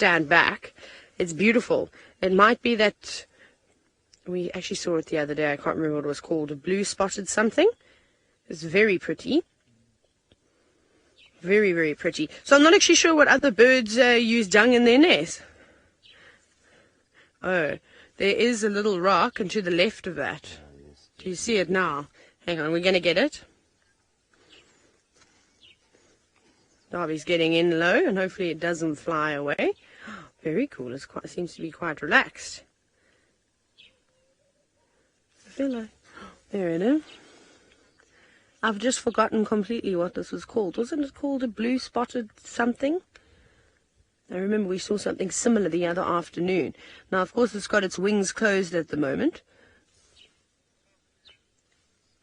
stand back. It's beautiful. It might be that we actually saw it the other day. I can't remember what it was called. A blue spotted something. It's very pretty. Very, very pretty. So I'm not actually sure what other birds use dung in their nest. Oh, there is a little rock, and to the left of that. Do you see it now? Hang on, we're going to get it. Darby's getting in low, and hopefully it doesn't fly away. Very cool. It seems to be quite relaxed. I feel like... There it is. I've just forgotten completely what this was called. Wasn't it called a blue spotted something? I remember we saw something similar the other afternoon. Now, of course, it's got its wings closed at the moment.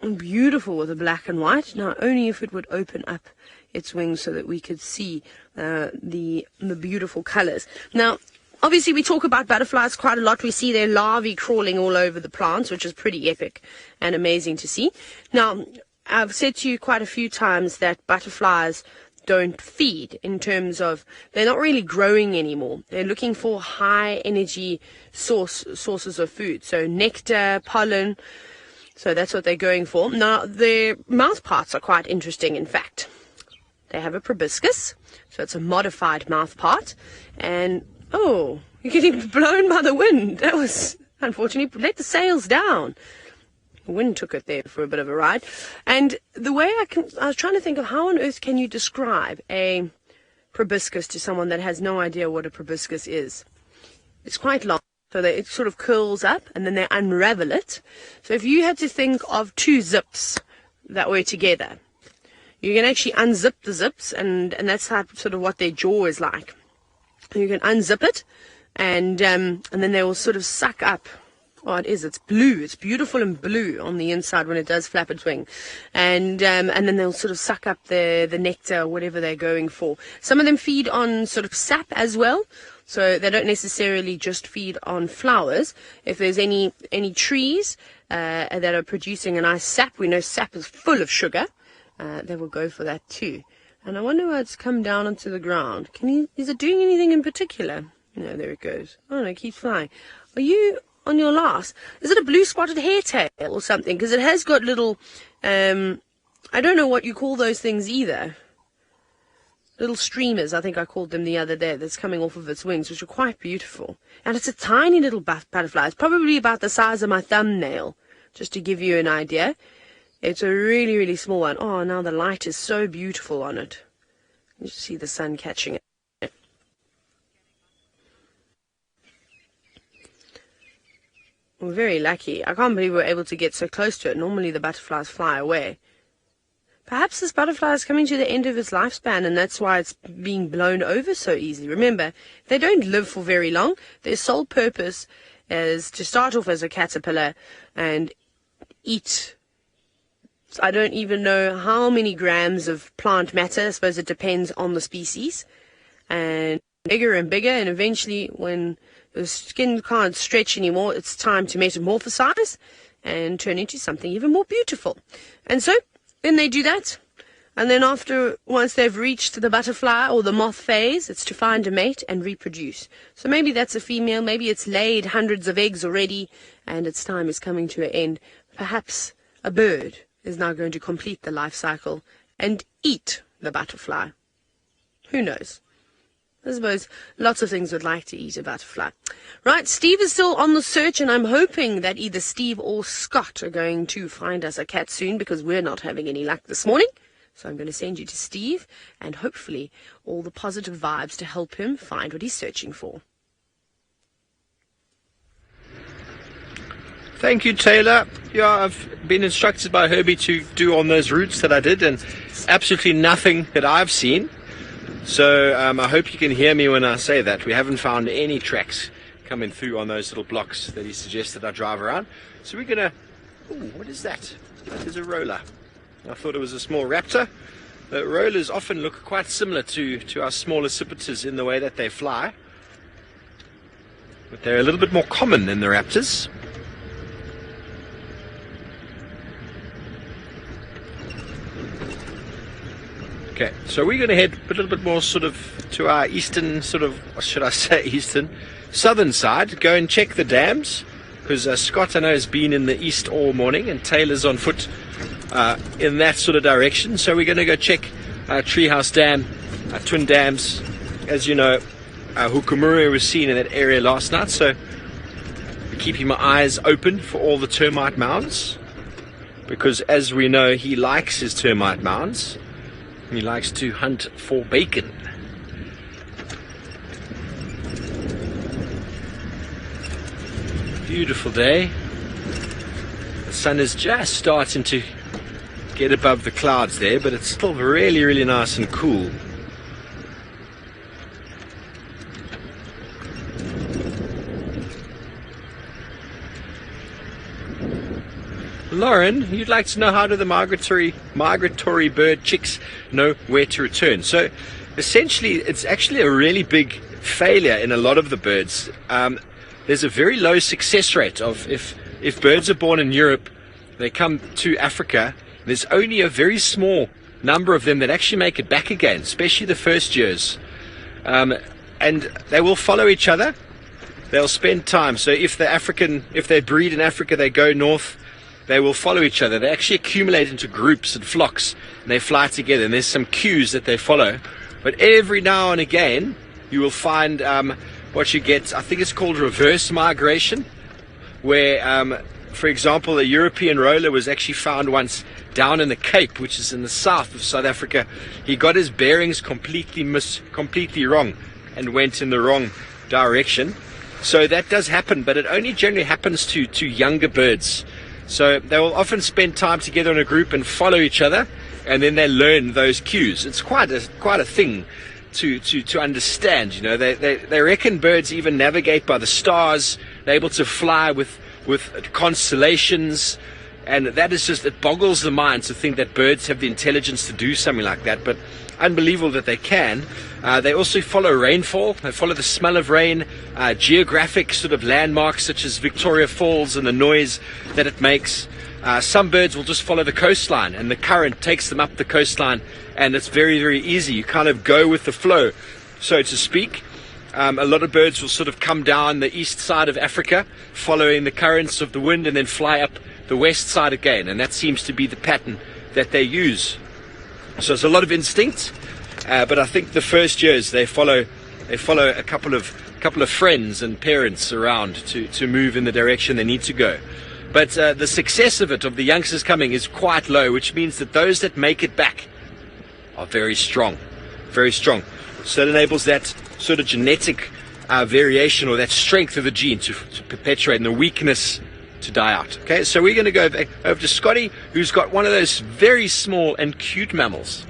And beautiful with the black and white. Now, only if it would open up its wings so that we could see the beautiful colors. Now, obviously, we talk about butterflies quite a lot. We see their larvae crawling all over the plants, which is pretty epic and amazing to see. Now, I've said to you quite a few times that butterflies don't feed, in terms of they're not really growing anymore. They're looking for high energy sources of food. So nectar, pollen. So that's what they're going for. Now, their mouth parts are quite interesting, in fact. They have a proboscis, so it's a modified mouth part. And, oh, you're getting blown by the wind. That was, unfortunately, let the sails down. The wind took it there for a bit of a ride. And the way I was trying to think of how on earth can you describe a proboscis to someone that has no idea what a proboscis is. It's quite long. So that it sort of curls up, and then they unravel it. So if you had to think of two zips that were together, you can actually unzip the zips, and that's how, sort of what their jaw is like. You can unzip it, and then they will sort of suck up. Oh, it's blue. It's beautiful and blue on the inside when it does flap its wing. And then they'll sort of suck up the nectar, whatever they're going for. Some of them feed on sort of sap as well. So they don't necessarily just feed on flowers. If there's any trees that are producing a nice sap, we know sap is full of sugar, they will go for that too. And I wonder why it's come down onto the ground. Is it doing anything in particular? No, there it goes. Oh no, it keeps flying. Are you on your last? Is it a blue spotted hairtail or something? Because it has got little, I don't know what you call those things either. Little streamers, I think I called them the other day, that's coming off of its wings, which are quite beautiful. And it's a tiny little butterfly. It's probably about the size of my thumbnail, just to give you an idea. It's a really, really small one. Oh, now the light is so beautiful on it. You just see the sun catching it. We're very lucky. I can't believe we're able to get so close to it. Normally the butterflies fly away. Perhaps this butterfly is coming to the end of its lifespan, and that's why it's being blown over so easily. Remember, they don't live for very long. Their sole purpose is to start off as a caterpillar and eat, I don't even know how many grams of plant matter. I suppose it depends on the species. And bigger and bigger, and eventually when the skin can't stretch anymore, it's time to metamorphosize and turn into something even more beautiful. And so then they do that, and then once they've reached the butterfly or the moth phase, it's to find a mate and reproduce. So maybe that's a female, maybe it's laid hundreds of eggs already, and its time is coming to an end. Perhaps a bird is now going to complete the life cycle and eat the butterfly. Who knows? I suppose lots of things would like to eat a butterfly. Right, Steve is still on the search, and I'm hoping that either Steve or Scott are going to find us a cat soon, because we're not having any luck this morning. So I'm going to send you to Steve, and hopefully all the positive vibes to help him find what he's searching for. Thank you, Taylor. Yeah, I've been instructed by Herbie to do on those routes that I did, and absolutely nothing that I've seen. So I hope you can hear me when I say that. We haven't found any tracks coming through on those little blocks that he suggested I drive around. So we're going to... Ooh, what is that? That is a roller. I thought it was a small raptor. Rollers often look quite similar to our smaller accipiters in the way that they fly. But they're a little bit more common than the raptors. Okay, so we're going to head a little bit more sort of to our eastern, sort of, or should I say eastern, southern side. Go and check the dams, because Scott, I know, has been in the east all morning, and Taylor's on foot in that sort of direction. So we're going to go check Treehouse Dam, Twin Dams. As you know, Hukumuru was seen in that area last night, so I'm keeping my eyes open for all the termite mounds, because as we know, he likes his termite mounds. He likes to hunt for bacon. Beautiful day. The sun is just starting to get above the clouds there, but it's still really, really nice and cool. Lauren, you'd like to know, how do the migratory bird chicks know where to return? So essentially, it's actually a really big failure in a lot of the birds. There's a very low success rate of if birds are born in Europe, they come to Africa, there's only a very small number of them that actually make it back again, especially the first years. And they will follow each other. They'll spend time. So if they breed in Africa, they go north. They will follow each other. They actually accumulate into groups and flocks, and they fly together, and there's some cues that they follow. But every now and again, you will find what you get, I think it's called reverse migration, where, for example, a European roller was actually found once down in the Cape, which is in the south of South Africa. He got his bearings completely wrong and went in the wrong direction. So that does happen, but it only generally happens to younger birds. So they will often spend time together in a group and follow each other, and then they learn those cues. It's quite a thing to understand. You know, they reckon birds even navigate by the stars. They're able to fly with constellations, and that is just, it boggles the mind to think that birds have the intelligence to do something like that. But unbelievable that they can. They also follow rainfall. They follow the smell of rain, geographic sort of landmarks such as Victoria Falls and the noise that it makes. Some birds will just follow the coastline, and the current takes them up the coastline, and it's very, very easy. You kind of go with the flow, so to speak. A lot of birds will sort of come down the east side of Africa, following the currents of the wind, and then fly up the west side again, and that seems to be the pattern that they use. So it's a lot of instinct, but I think the first years they follow a couple of friends and parents around to move in the direction they need to go. But the success of the youngsters coming, is quite low, which means that those that make it back are very strong, very strong. So it enables that sort of genetic variation, or that strength of the gene to perpetuate, and the weakness to die out. Okay, so we're going to go over to Scotty, who's got one of those very small and cute mammals.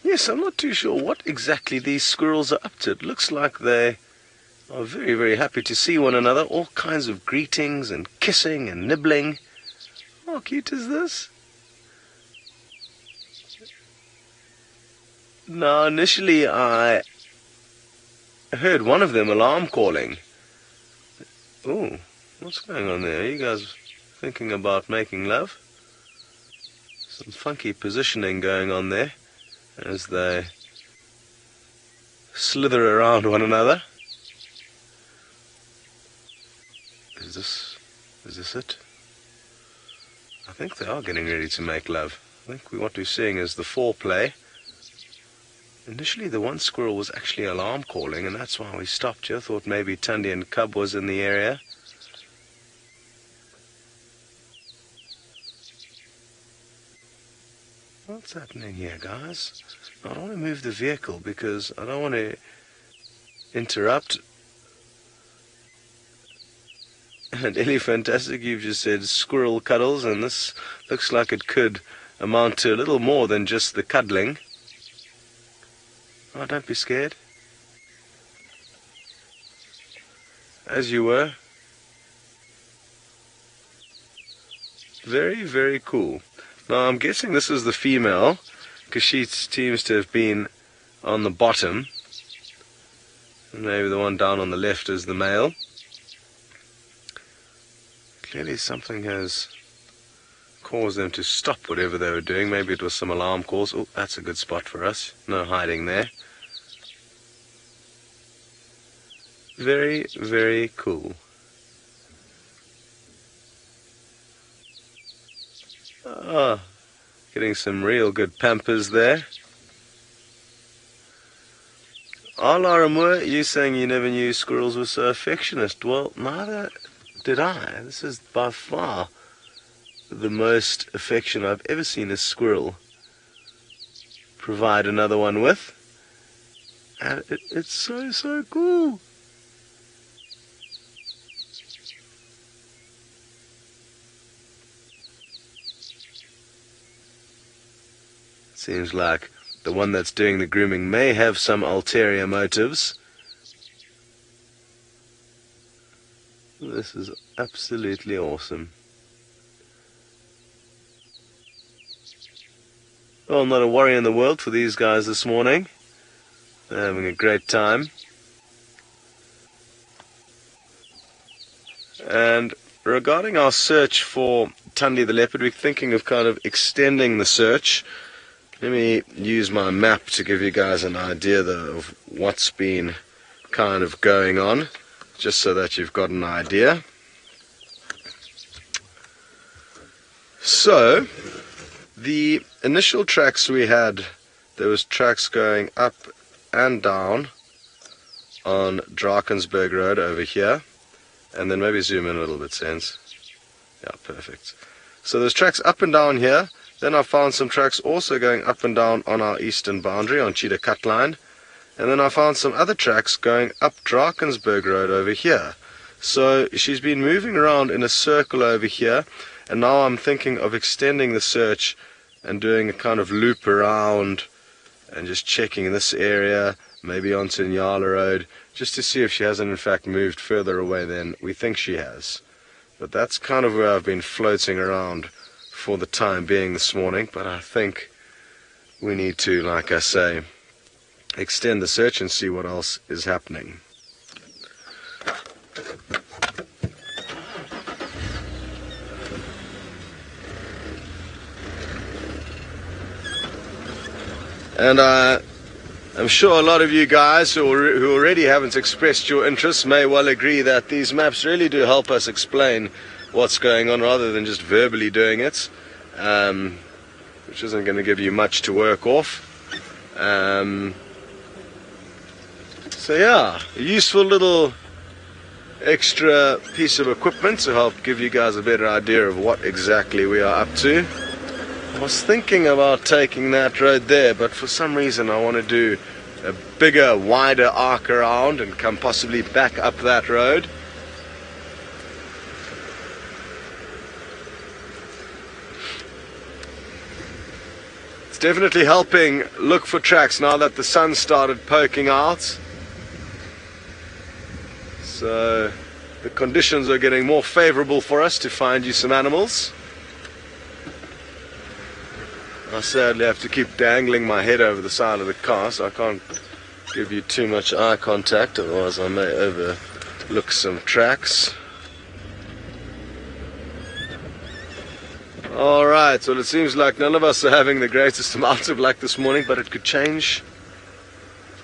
Yes, I'm not too sure what exactly these squirrels are up to. It looks like they are very, very happy to see one another. All kinds of greetings and kissing and nibbling. How cute is this? Now, initially I heard one of them alarm calling. Oh, what's going on there? Are you guys thinking about making love? Some funky positioning going on there as they slither around one another. Is this it? I think they are getting ready to make love. I think what we're seeing is the foreplay. Initially, the one squirrel was actually alarm calling, and that's why we stopped here. Thought maybe Tundi and Cub was in the area. What's happening here, guys? I don't want to move the vehicle because I don't want to interrupt. And Ellie Fantastic, you've just said squirrel cuddles, and this looks like it could amount to a little more than just the cuddling. Oh, don't be scared. As you were. Very, very cool. Now, I'm guessing this is the female, because she seems to have been on the bottom. And maybe the one down on the left is the male. Clearly something has cause them to stop whatever they were doing. Maybe it was some alarm calls. Oh, that's a good spot for us. No hiding there. Very, very cool. Ah, getting some real good pampers there. Lara Moore, you saying you never knew squirrels were so affectionate. Well, neither did I. This is by far the most affection I've ever seen a squirrel provide another one with. And it's so, so cool. Seems like the one that's doing the grooming may have some ulterior motives. This is absolutely awesome. Well, not a worry in the world for these guys this morning. They're having a great time. And regarding our search for Tundi the leopard, we're thinking of kind of extending the search. Let me use my map to give you guys an idea of what's been kind of going on, just so that you've got an idea. So, the initial tracks we had, there was tracks going up and down on Drakensberg Road over here. And then maybe zoom in a little bit, Sense. Yeah, perfect. So there's tracks up and down here. Then I found some tracks also going up and down on our eastern boundary on Cheetah Cut Line. And then I found some other tracks going up Drakensberg Road over here. So she's been moving around in a circle over here. And now I'm thinking of extending the search and doing a kind of loop around and just checking this area, maybe onto Nyala Road, just to see if she hasn't in fact moved further away than we think she has. But that's kind of where I've been floating around for the time being this morning. But I think we need to, like I say, extend the search and see what else is happening. And I'm sure a lot of you guys who already haven't expressed your interest may well agree that these maps really do help us explain what's going on rather than just verbally doing it, which isn't going to give you much to work off. So yeah, a useful little extra piece of equipment to help give you guys a better idea of what exactly we are up to. I was thinking about taking that road there, but for some reason I want to do a bigger, wider arc around and come possibly back up that road. It's definitely helping look for tracks now that the sun started poking out. So the conditions are getting more favorable for us to find you some animals. I sadly have to keep dangling my head over the side of the car, so I can't give you too much eye contact, otherwise I may overlook some tracks. Alright, well it seems like none of us are having the greatest amount of luck this morning, but it could change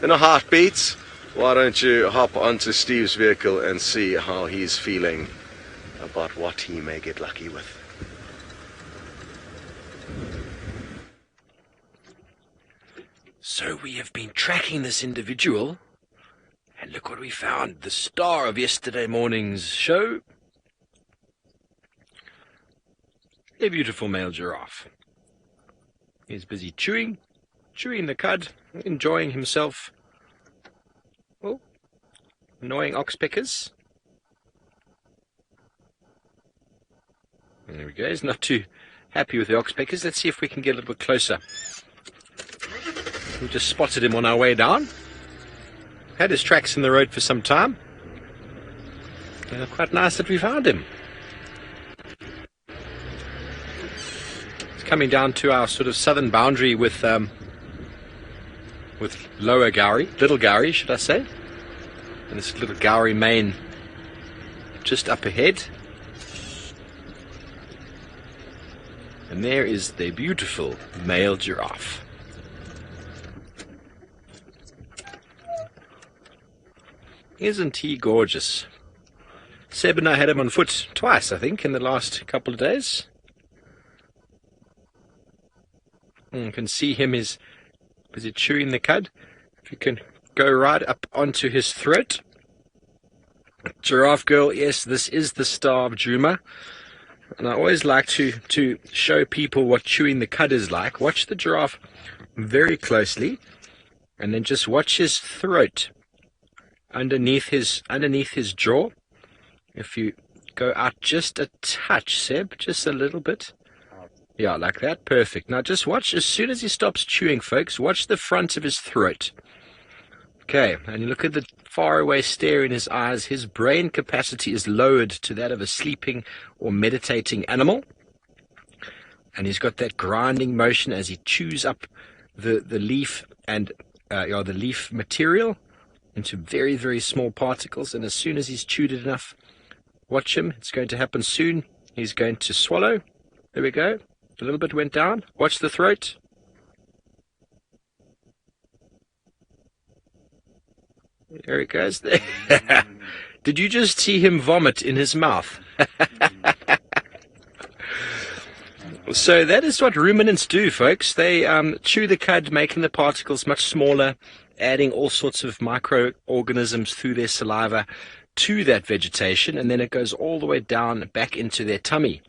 in a heartbeat. Why don't you hop onto Steve's vehicle and see how he's feeling about what he may get lucky with. So we have been tracking this individual, and look what we found, the star of yesterday morning's show. A beautiful male giraffe. He's busy chewing the cud, enjoying himself. Oh, annoying oxpeckers. There we go, he's not too happy with the oxpeckers. Let's see if we can get a little bit closer. We just spotted him on our way down. Had his tracks in the road for some time. Quite nice that we found him. He's coming down to our sort of southern boundary with Lower Gowrie, Little Gowrie, should I say? And this Little Gowrie main just up ahead. And there is the beautiful male giraffe. Isn't he gorgeous? Seb and I had him on foot twice, I think, in the last couple of days. You can see him is chewing the cud. If you can go right up onto his throat. Giraffe girl, yes, this is the star of Djuma. And I always like to show people what chewing the cud is like. Watch the giraffe very closely, and then just watch his throat underneath his jaw. If you go out just a touch, Seb, just a little bit. Yeah, like that. Perfect. Now just watch, as soon as he stops chewing, folks, watch the front of his throat. Okay, and you look at the faraway stare in his eyes. His brain capacity is lowered to that of a sleeping or meditating animal. And he's got that grinding motion as he chews up the leaf and the leaf material into very, very small particles. And as soon as he's chewed it enough, watch him. It's going to happen soon. He's going to swallow. There we go. A little bit went down. Watch the throat. There it goes. Did you just see him vomit in his mouth? So that is what ruminants do, folks. They chew the cud, making the particles much smaller, adding all sorts of microorganisms through their saliva to that vegetation, and then it goes all the way down back into their tummy.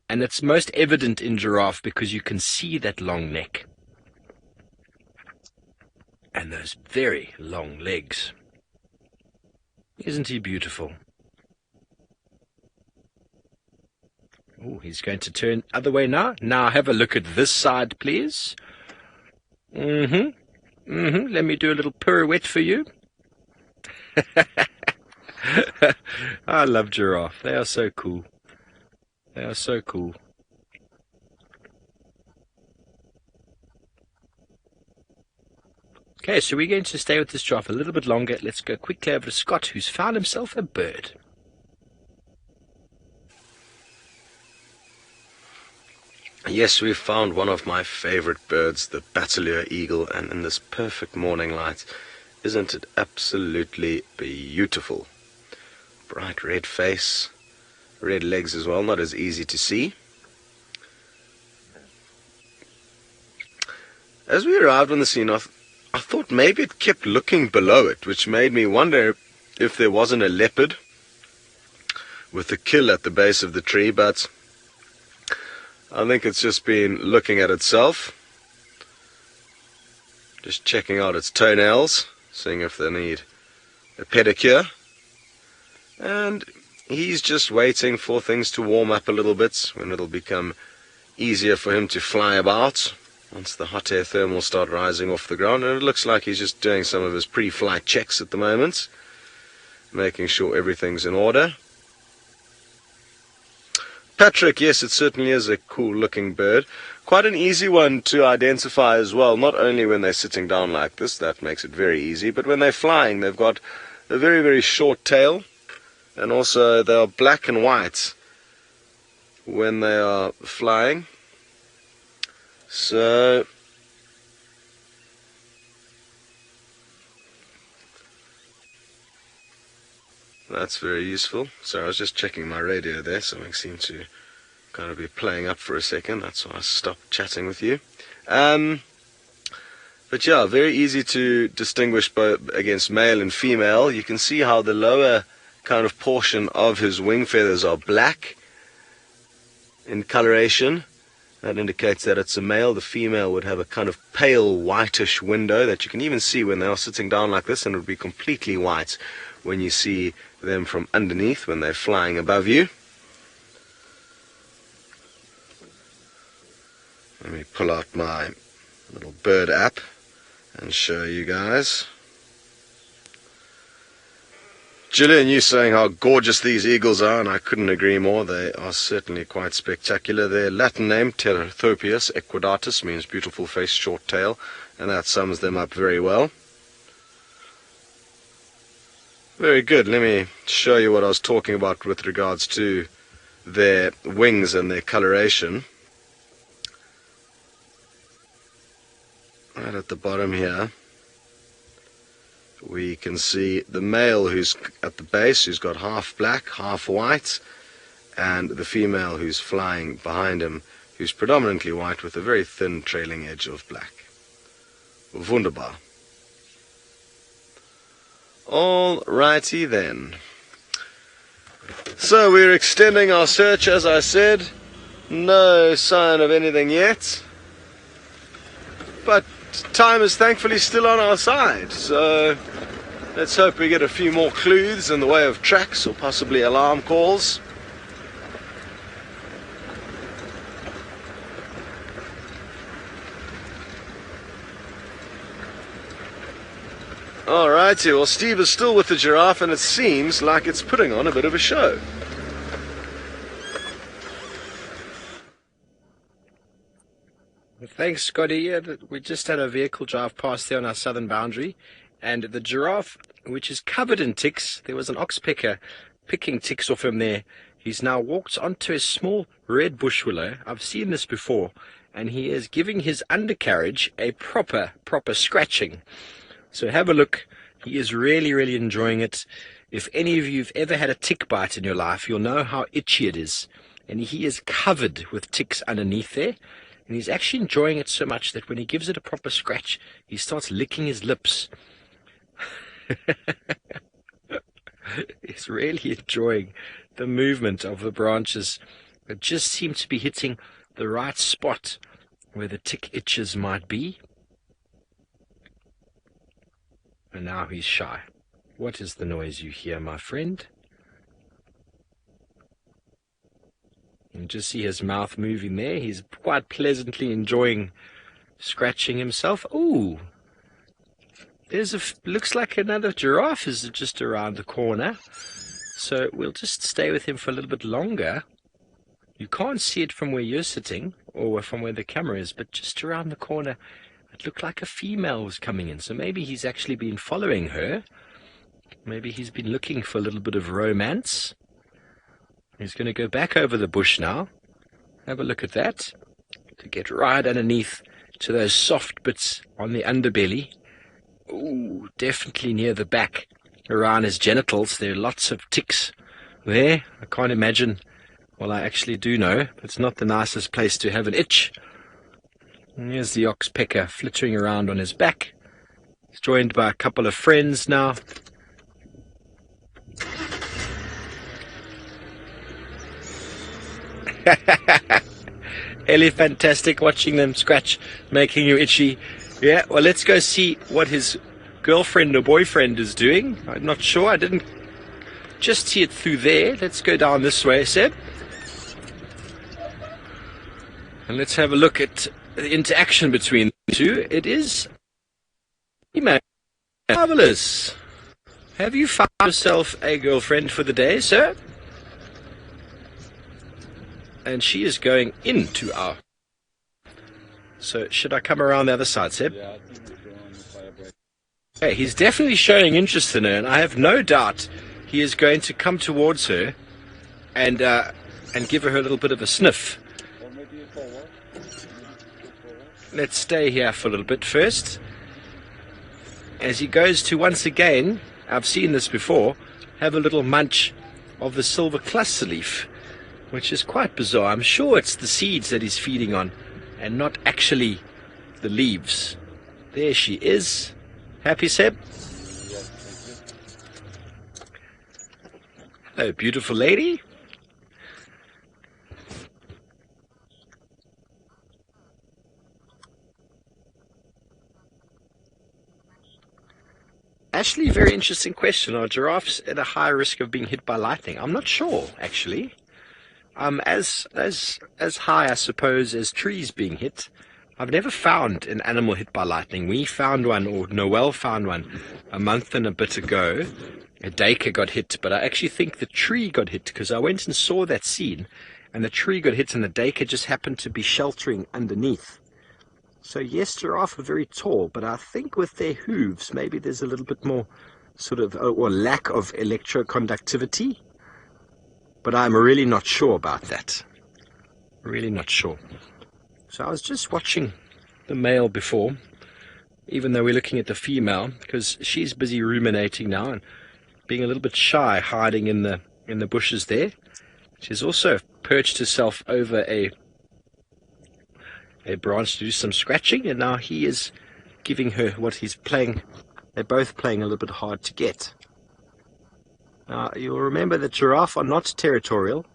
And it's most evident in giraffe because you can see that long neck. And those very long legs. Isn't he beautiful? Oh, he's going to turn other way now. Now have a look at this side, please. Let me do a little pirouette for you. I love giraffe. They are so cool. They are so cool. Okay, so we're going to stay with this giraffe a little bit longer. Let's go quickly over to Scott, who's found himself a bird. Yes, we've found one of my favorite birds, the Bateleur eagle, and in this perfect morning light, isn't it absolutely beautiful? Bright red face, red legs as well, not as easy to see. As we arrived on the scene, I thought maybe it kept looking below it, which made me wonder if there wasn't a leopard with a kill at the base of the tree, but I think it's just been looking at itself, just checking out its toenails, seeing if they need a pedicure, and he's just waiting for things to warm up a little bit, when it'll become easier for him to fly about once the hot air thermals start rising off the ground. And it looks like he's just doing some of his pre-flight checks at the moment, making sure everything's in order. Patrick, yes, it certainly is a cool looking bird. Quite an easy one to identify as well, not only when they're sitting down like this, that makes it very easy, but when they're flying, they've got a very, very short tail, and also they are black and white when they are flying. So that's very useful. So I was just checking my radio there, something seemed to kind of be playing up for a second, that's why I stopped chatting with you. But yeah, very easy to distinguish both against male and female. You can see how the lower kind of portion of his wing feathers are black in coloration. That indicates that it's a male. The female would have a kind of pale whitish window that you can even see when they are sitting down like this, and it would be completely white when you see them from underneath when they're flying above you. Let me pull out my little bird app and show you guys. Gillian, you saying how gorgeous these eagles are, and I couldn't agree more. They are certainly quite spectacular. Their Latin name, Pterothropius equidatus, means beautiful face, short tail, and that sums them up very well. Very good. Let me show you what I was talking about with regards to their wings and their coloration. Right at the bottom here, we can see the male who's at the base, who's got half black, half white, and the female who's flying behind him, who's predominantly white with a very thin trailing edge of black. Wunderbar. Alrighty then. So we're extending our search, as I said. No sign of anything yet. But time is thankfully still on our side, so let's hope we get a few more clues in the way of tracks or possibly alarm calls. Alrighty, well Steve is still with the giraffe and it seems like it's putting on a bit of a show. Thanks, Scotty. We just had a vehicle drive past there on our southern boundary, and the giraffe, which is covered in ticks, there was an oxpecker picking ticks off him there. He's now walked onto a small red bush willow. I've seen this before, and he is giving his undercarriage a proper scratching. So have a look. He is really enjoying it. If any of you have ever had a tick bite in your life, you'll know how itchy it is. And he is covered with ticks underneath there. And he's actually enjoying it so much that when he gives it a proper scratch, he starts licking his lips. He's really enjoying the movement of the branches. It just seem to be hitting the right spot where the tick itches might be. And now he's shy. What is the noise you hear, my friend? You can just see his mouth moving there. He's quite pleasantly enjoying scratching himself. Ooh, looks like another giraffe is just around the corner. So we'll just stay with him for a little bit longer. You can't see it from where you're sitting or from where the camera is, but just around the corner, it looked like a female was coming in. So maybe he's actually been following her. Maybe he's been looking for a little bit of romance. He's going to go back over the bush now. Have a look at that. To get right underneath to those soft bits on the underbelly. Ooh, definitely near the back, around his genitals. There are lots of ticks there. I can't imagine. Well, I actually do know. It's not the nicest place to have an itch. And here's the oxpecker flittering around on his back. He's joined by a couple of friends now. Ellie, fantastic watching them scratch, making you itchy. Yeah, well, let's go see what his girlfriend or boyfriend is doing. I'm not sure. I didn't just see it through there. Let's go down this way, Seb. And let's have a look at the interaction between the two. It is marvelous. Have you found yourself a girlfriend for the day, sir? And she is going into our... So should I come around the other side, Seb? Yeah, I think we're going on the fire break. Okay, he's definitely showing interest in her, and I have no doubt he is going to come towards her and give her a little bit of a sniff. Or maybe forward. Let's stay here for a little bit first. As he goes to, once again, I've seen this before, have a little munch of the silver cluster leaf, which is quite bizarre. I'm sure it's the seeds that he's feeding on and not actually the leaves. There she is. Happy, Seb? Yes, thank you. Hello, beautiful lady. Actually, very interesting question. Are giraffes at a high risk of being hit by lightning? I'm not sure, actually. As high, I suppose, as trees being hit. I've never found an animal hit by lightning. We found one, or Noel found one, a month and a bit ago. A duiker got hit, but I actually think the tree got hit, because I went and saw that scene, and the tree got hit, and the duiker just happened to be sheltering underneath. So yes, giraffe are very tall, but I think with their hooves, maybe there's a little bit more sort of, or lack of electroconductivity. But I'm really not sure about that. Really not sure. So I was just watching the male before, even though we're looking at the female, because she's busy ruminating now and being a little bit shy, hiding in the bushes there. She's also perched herself over a branch to do some scratching, and now he is giving her what he's playing. They're both playing a little bit hard to get. Now, you'll remember that giraffe are not territorial.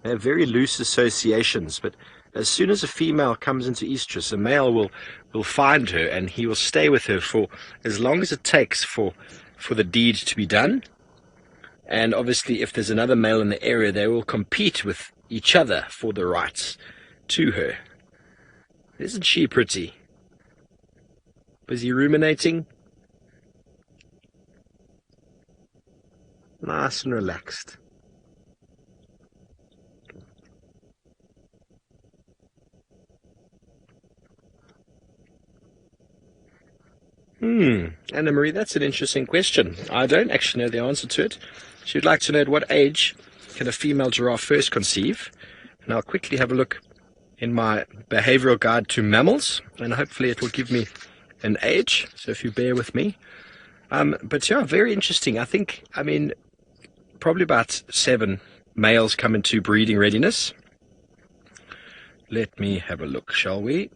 They have very loose associations, but as soon as a female comes into estrus, a male will find her, and he will stay with her for as long as it takes for the deed to be done. And obviously, if there's another male in the area, they will compete with each other for the rights to her. Isn't she pretty? Busy ruminating? Nice and relaxed. Anna Marie, that's an interesting question. I don't actually know the answer to it. She'd like to know at what age can a female giraffe first conceive. And I'll quickly have a look in my behavioral guide to mammals, and hopefully it will give me an age, so if you bear with me. But yeah, very interesting. I mean, probably about 7 males come into breeding readiness. Let me have a look, shall we?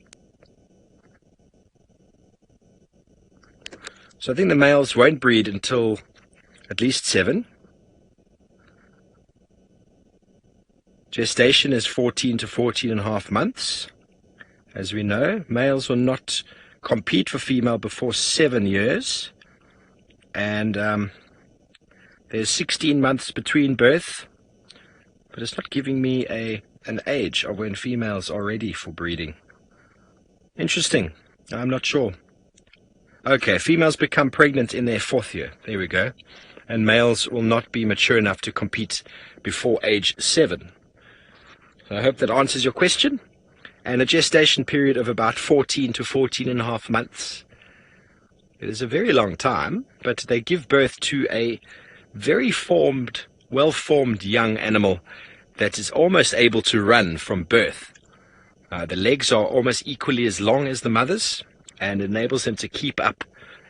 So I think the males won't breed until at least 7. Gestation is 14 to 14 and a half months. As we know, males will not compete for female before 7 years. And there's 16 months between birth, but it's not giving me an age of when females are ready for breeding. Interesting. I'm not sure. Okay, females become pregnant in their 4th year. There we go. And males will not be mature enough to compete before age 7. So I hope that answers your question. And a gestation period of about 14 to 14 and a half months. It is a very long time, but they give birth to a very formed, well-formed young animal that is almost able to run from birth. The legs are almost equally as long as the mother's, and enables them to keep up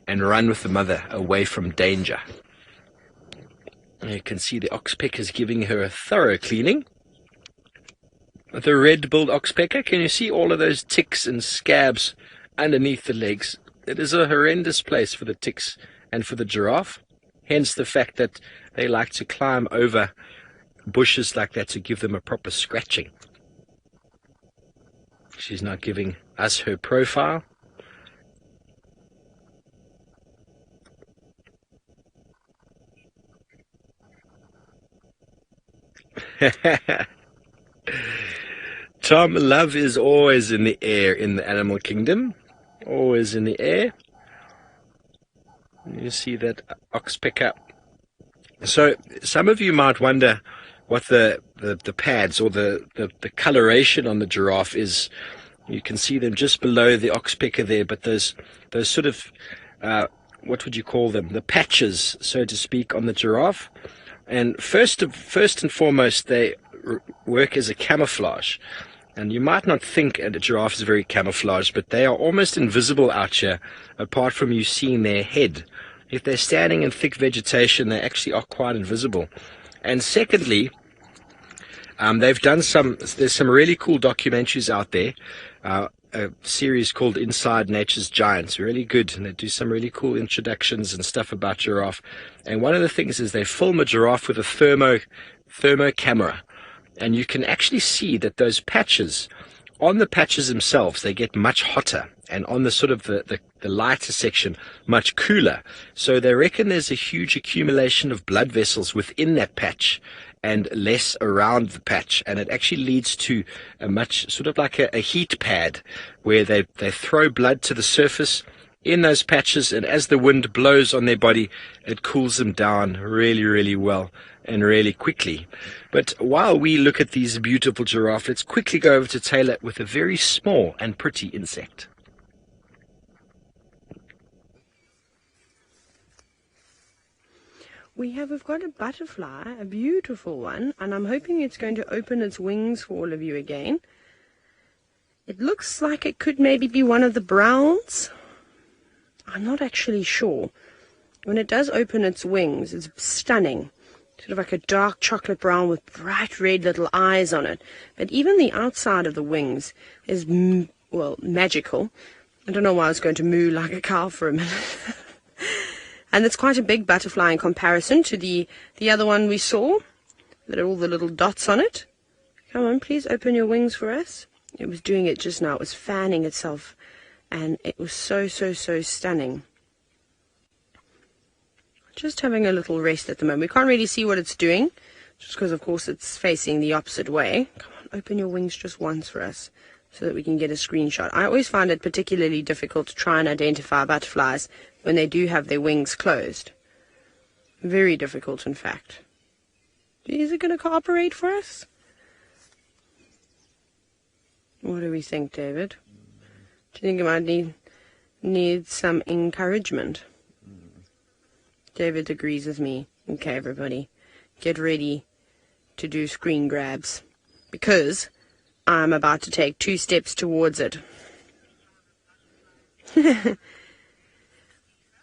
and run with the mother away from danger. You can see the oxpecker is giving her a thorough cleaning. The red-billed oxpecker, can you see all of those ticks and scabs underneath the legs? It is a horrendous place for the ticks and for the giraffe, hence the fact that they like to climb over bushes like that to give them a proper scratching. She's not giving us her profile. Tom, love is always in the air in the animal kingdom. Always in the air. You see that oxpecker. So some of you might wonder what the pads or the coloration on the giraffe is. You can see them just below the oxpecker there, but those sort of what would you call them? The patches, so to speak, on the giraffe. And first and foremost, they work as a camouflage. And you might not think a giraffe is very camouflaged, but they are almost invisible out here, apart from you seeing their head. If they're standing in thick vegetation, they actually are quite invisible. And secondly, there's some really cool documentaries out there. A series called Inside Nature's Giants, really good, and they do some really cool introductions and stuff about giraffe. And one of the things is they film a giraffe with a thermo camera, and you can actually see that those patches, on the patches themselves, they get much hotter, and on the sort of the lighter section, much cooler. So they reckon there's a huge accumulation of blood vessels within that patch and less around the patch, and it actually leads to a much sort of like a heat pad where they throw blood to the surface in those patches, and as the wind blows on their body, it cools them down really, really well and really quickly. But while we look at these beautiful giraffe, let's quickly go over to Taylor with a very small and pretty insect. We've got a butterfly, a beautiful one, and I'm hoping it's going to open its wings for all of you again. It looks like it could maybe be one of the browns. I'm not actually sure. When it does open its wings, it's stunning. Sort of like a dark chocolate brown with bright red little eyes on it. But even the outside of the wings is, magical. I don't know why I was going to moo like a cow for a minute. And it's quite a big butterfly in comparison to the other one we saw. That are all the little dots on it. Come on, please open your wings for us. It was doing it just now. It was fanning itself. And it was so, so, so stunning. Just having a little rest at the moment. We can't really see what it's doing, just because, of course, it's facing the opposite way. Come on, open your wings just once for us, so that we can get a screenshot. I always find it particularly difficult to try and identify butterflies when they do have their wings closed. Very difficult, in fact. Is it going to cooperate for us? What do we think, David? Do you think it might need some encouragement? David agrees with me. Okay, everybody, get ready to do screen grabs, because I'm about to take 2 steps towards it.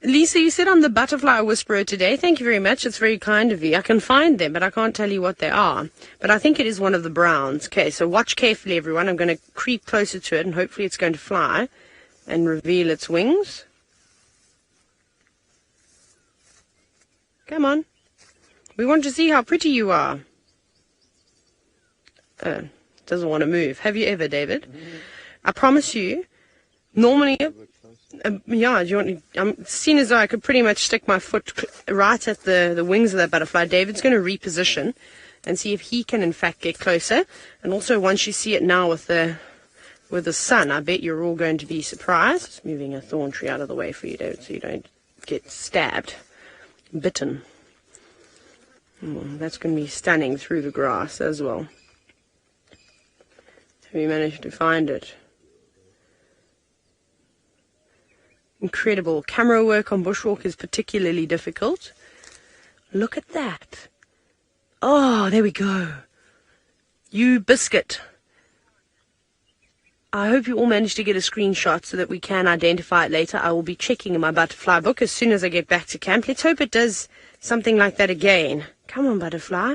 Lisa, you said I'm the butterfly whisperer today. Thank you very much. It's very kind of you. I can find them, but I can't tell you what they are. But I think it is one of the browns. Okay, so watch carefully, everyone. I'm going to creep closer to it, and hopefully it's going to fly and reveal its wings. Come on. We want to see how pretty you are. Doesn't want to move. Have you ever, David? I promise you, normally, yeah, do you want seeing as though I could pretty much stick my foot right at the wings of that butterfly. David's going to reposition and see if he can, in fact, get closer. And also, once you see it now with the sun, I bet you're all going to be surprised. Just moving a thorn tree out of the way for you, David, so you don't get stabbed. Bitten. That's going to be stunning through the grass as well. Have you managed to find it? Incredible. Camera work on bushwalk is particularly difficult. Look at that. Oh, there we go. You biscuit. I hope you all managed to get a screenshot so that we can identify it later. I will be checking in my butterfly book as soon as I get back to camp. Let's hope it does something like that again. Come on, butterfly.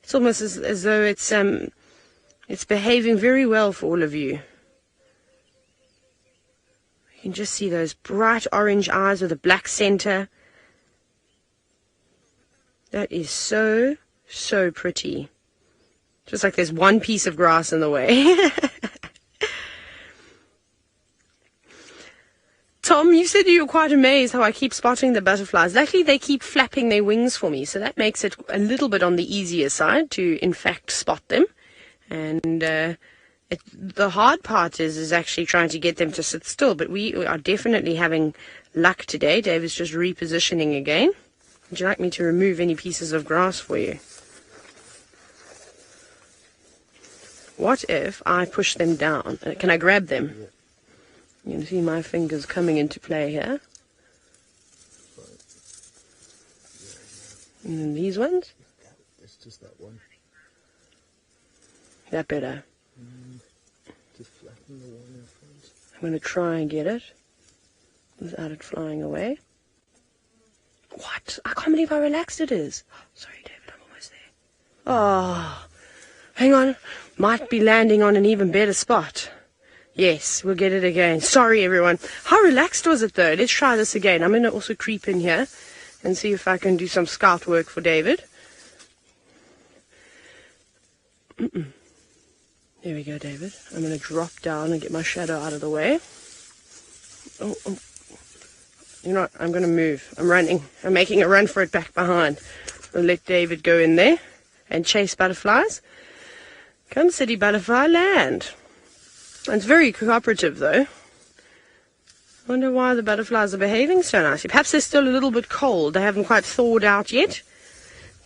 It's almost as though it's behaving very well for all of you. You can just see those bright orange eyes with a black center. That is so, so pretty. Just like there's one piece of grass in the way. Tom, you said you were quite amazed how I keep spotting the butterflies. Luckily, they keep flapping their wings for me, so that makes it a little bit on the easier side to, in fact, spot them. And the hard part is actually trying to get them to sit still, but we are definitely having luck today. David's just repositioning again. Would you like me to remove any pieces of grass for you? What if I push them down? Can I grab them? Yeah. You can see my fingers coming into play here. And then these ones? It's just that one. That better. Just flatten the one in front. I'm going to try and get it without it flying away. What? I can't believe how relaxed it is. Sorry, David, I'm almost there. Oh, hang on. Might be landing on an even better spot. Yes, we'll get it again. Sorry, everyone. How relaxed was it, though? Let's try this again. I'm going to also creep in here and see if I can do some scout work for David. There we go, David. I'm going to drop down and get my shadow out of the way. Oh. You know what? I'm going to move. I'm running. I'm making a run for it back behind. I'll let David go in there and chase butterflies. Come, city butterfly, land. It's very cooperative, though. I wonder why the butterflies are behaving so nicely. Perhaps they're still a little bit cold. They haven't quite thawed out yet,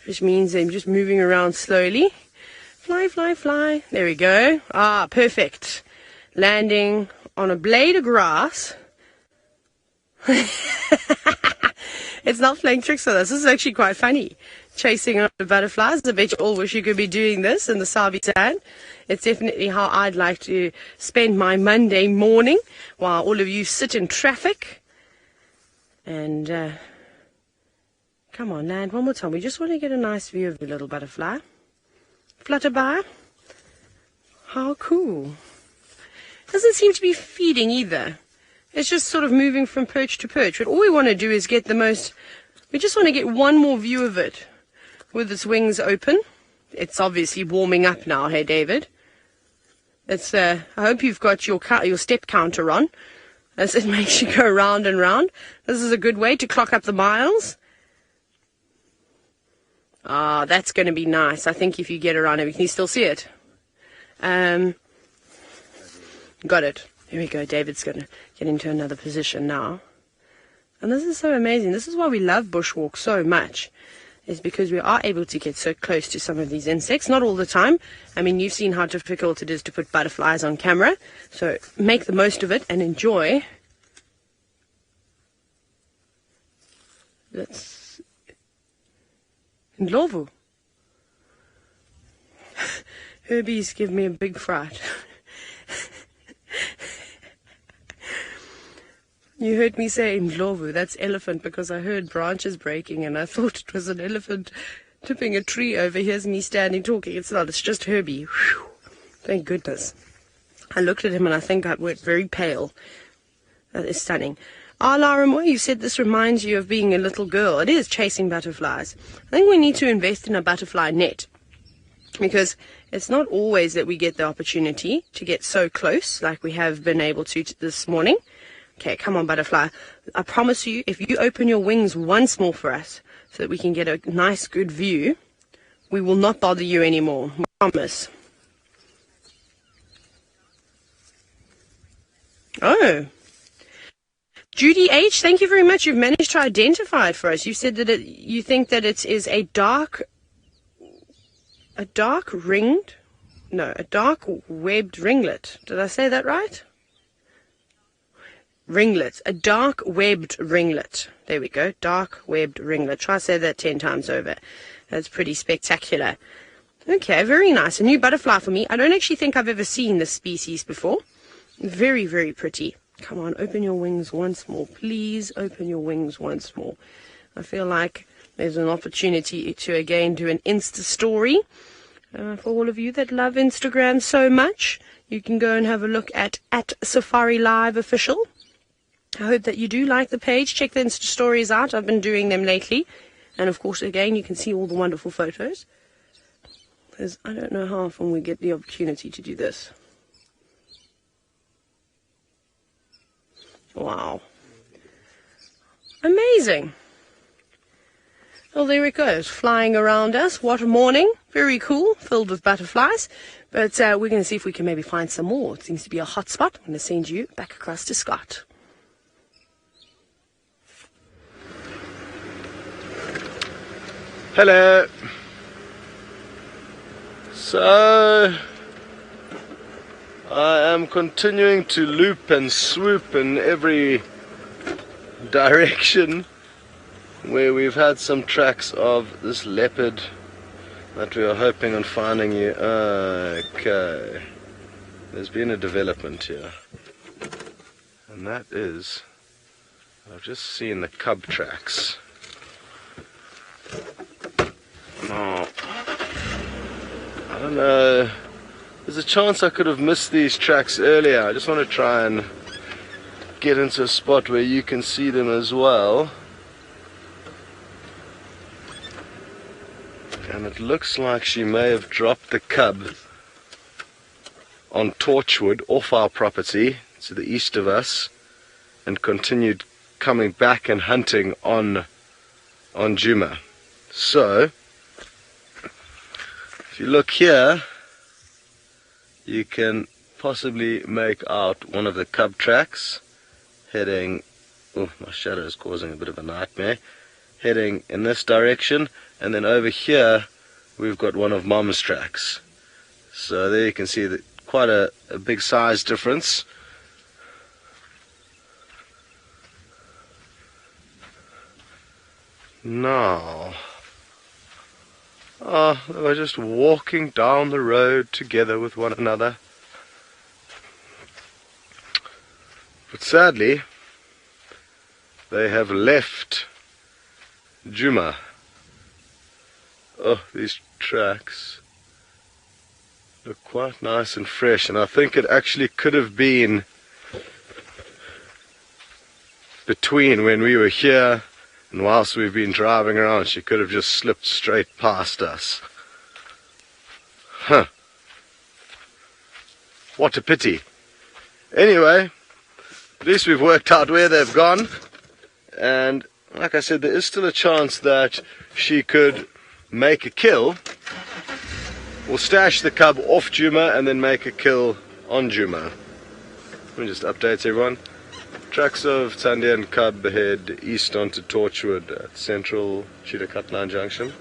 which means they're just moving around slowly. Fly, fly, fly. There we go. Ah, perfect. Landing on a blade of grass. It's not playing tricks with us. This is actually quite funny. Chasing after butterflies. I bet you all wish you could be doing this in the Sabi sand. It's definitely how I'd like to spend my Monday morning while all of you sit in traffic. And come on, land one more time. We just want to get a nice view of the little butterfly. Flutter by. How cool. Doesn't seem to be feeding either. It's just sort of moving from perch to perch. But all we want to do is get the most... We just want to get one more view of it with its wings open. It's obviously warming up now, hey, David? It's, I hope you've got your step counter on, as it makes you go round and round. This is a good way to clock up the miles. Ah, that's going to be nice. I think if you get around it, can you still see it? Got it. Here we go. David's going to get into another position now. And this is so amazing. This is why we love bushwalk so much, is because we are able to get so close to some of these insects. Not all the time. I mean, you've seen how difficult it is to put butterflies on camera. So make the most of it and enjoy. Let's... Ndlovu. Herbies give me a big fright. You heard me say Ndlovu, that's elephant, because I heard branches breaking and I thought it was an elephant tipping a tree over. Here's me standing talking. It's not, it's just Herbie. Whew. Thank goodness. I looked at him and I think I went very pale. That is stunning. Laramoy, you said this reminds you of being a little girl. It is chasing butterflies. I think we need to invest in a butterfly net, because it's not always that we get the opportunity to get so close like we have been able to this morning. Okay, come on, butterfly. I promise you, if you open your wings once more for us so that we can get a nice, good view, we will not bother you anymore. We promise. Oh. Judy H., thank you very much. You've managed to identify it for us. You said that you think that it is a dark webbed ringlet. Did I say that right? Ringlet, a dark webbed ringlet. There we go, dark webbed ringlet. Try to say that 10 times over. That's pretty spectacular. Okay, very nice. A new butterfly for me. I don't actually think I've ever seen this species before. Very, very pretty. Come on, open your wings once more. Please open your wings once more. I feel like there's an opportunity to again do an Insta story. For all of you that love Instagram so much, you can go and have a look at Safari Live Official. I hope that you do like the page. Check the Insta stories out. I've been doing them lately. And of course, again, you can see all the wonderful photos. Because I don't know how often we get the opportunity to do this. Wow. Amazing. Well, there it goes, flying around us. What a morning. Very cool, filled with butterflies. But we're going to see if we can maybe find some more. It seems to be a hot spot. I'm going to send you back across to Scott. Hello. So, I am continuing to loop and swoop in every direction where we've had some tracks of this leopard that we are hoping on finding you. Okay. There's been a development here. And that is, I've just seen the cub tracks. Oh, I don't know. There's a chance I could have missed these tracks earlier. I just want to try and get into a spot where you can see them as well. And it looks like she may have dropped the cub on Torchwood off our property to the east of us and continued coming back and hunting on Djuma. So, if you look here, you can possibly make out one of the cub tracks heading, oh, my shadow is causing a bit of a nightmare, heading in this direction, and then over here we've got one of Mom's tracks. So there you can see that quite a big size difference. Now, they were just walking down the road together with one another. But sadly, they have left Djuma. Oh, these tracks look quite nice and fresh, and I think it actually could have been between when we were here and whilst we've been driving around. She could have just slipped straight past us. Huh. What a pity. Anyway, at least we've worked out where they've gone, and like I said, there is still a chance that she could make a kill. We'll stash the cub off Djuma and then make a kill on Djuma. Let me just update everyone. Tracks of Tandia and cub head east onto Torchwood at Central Chitwa Junction.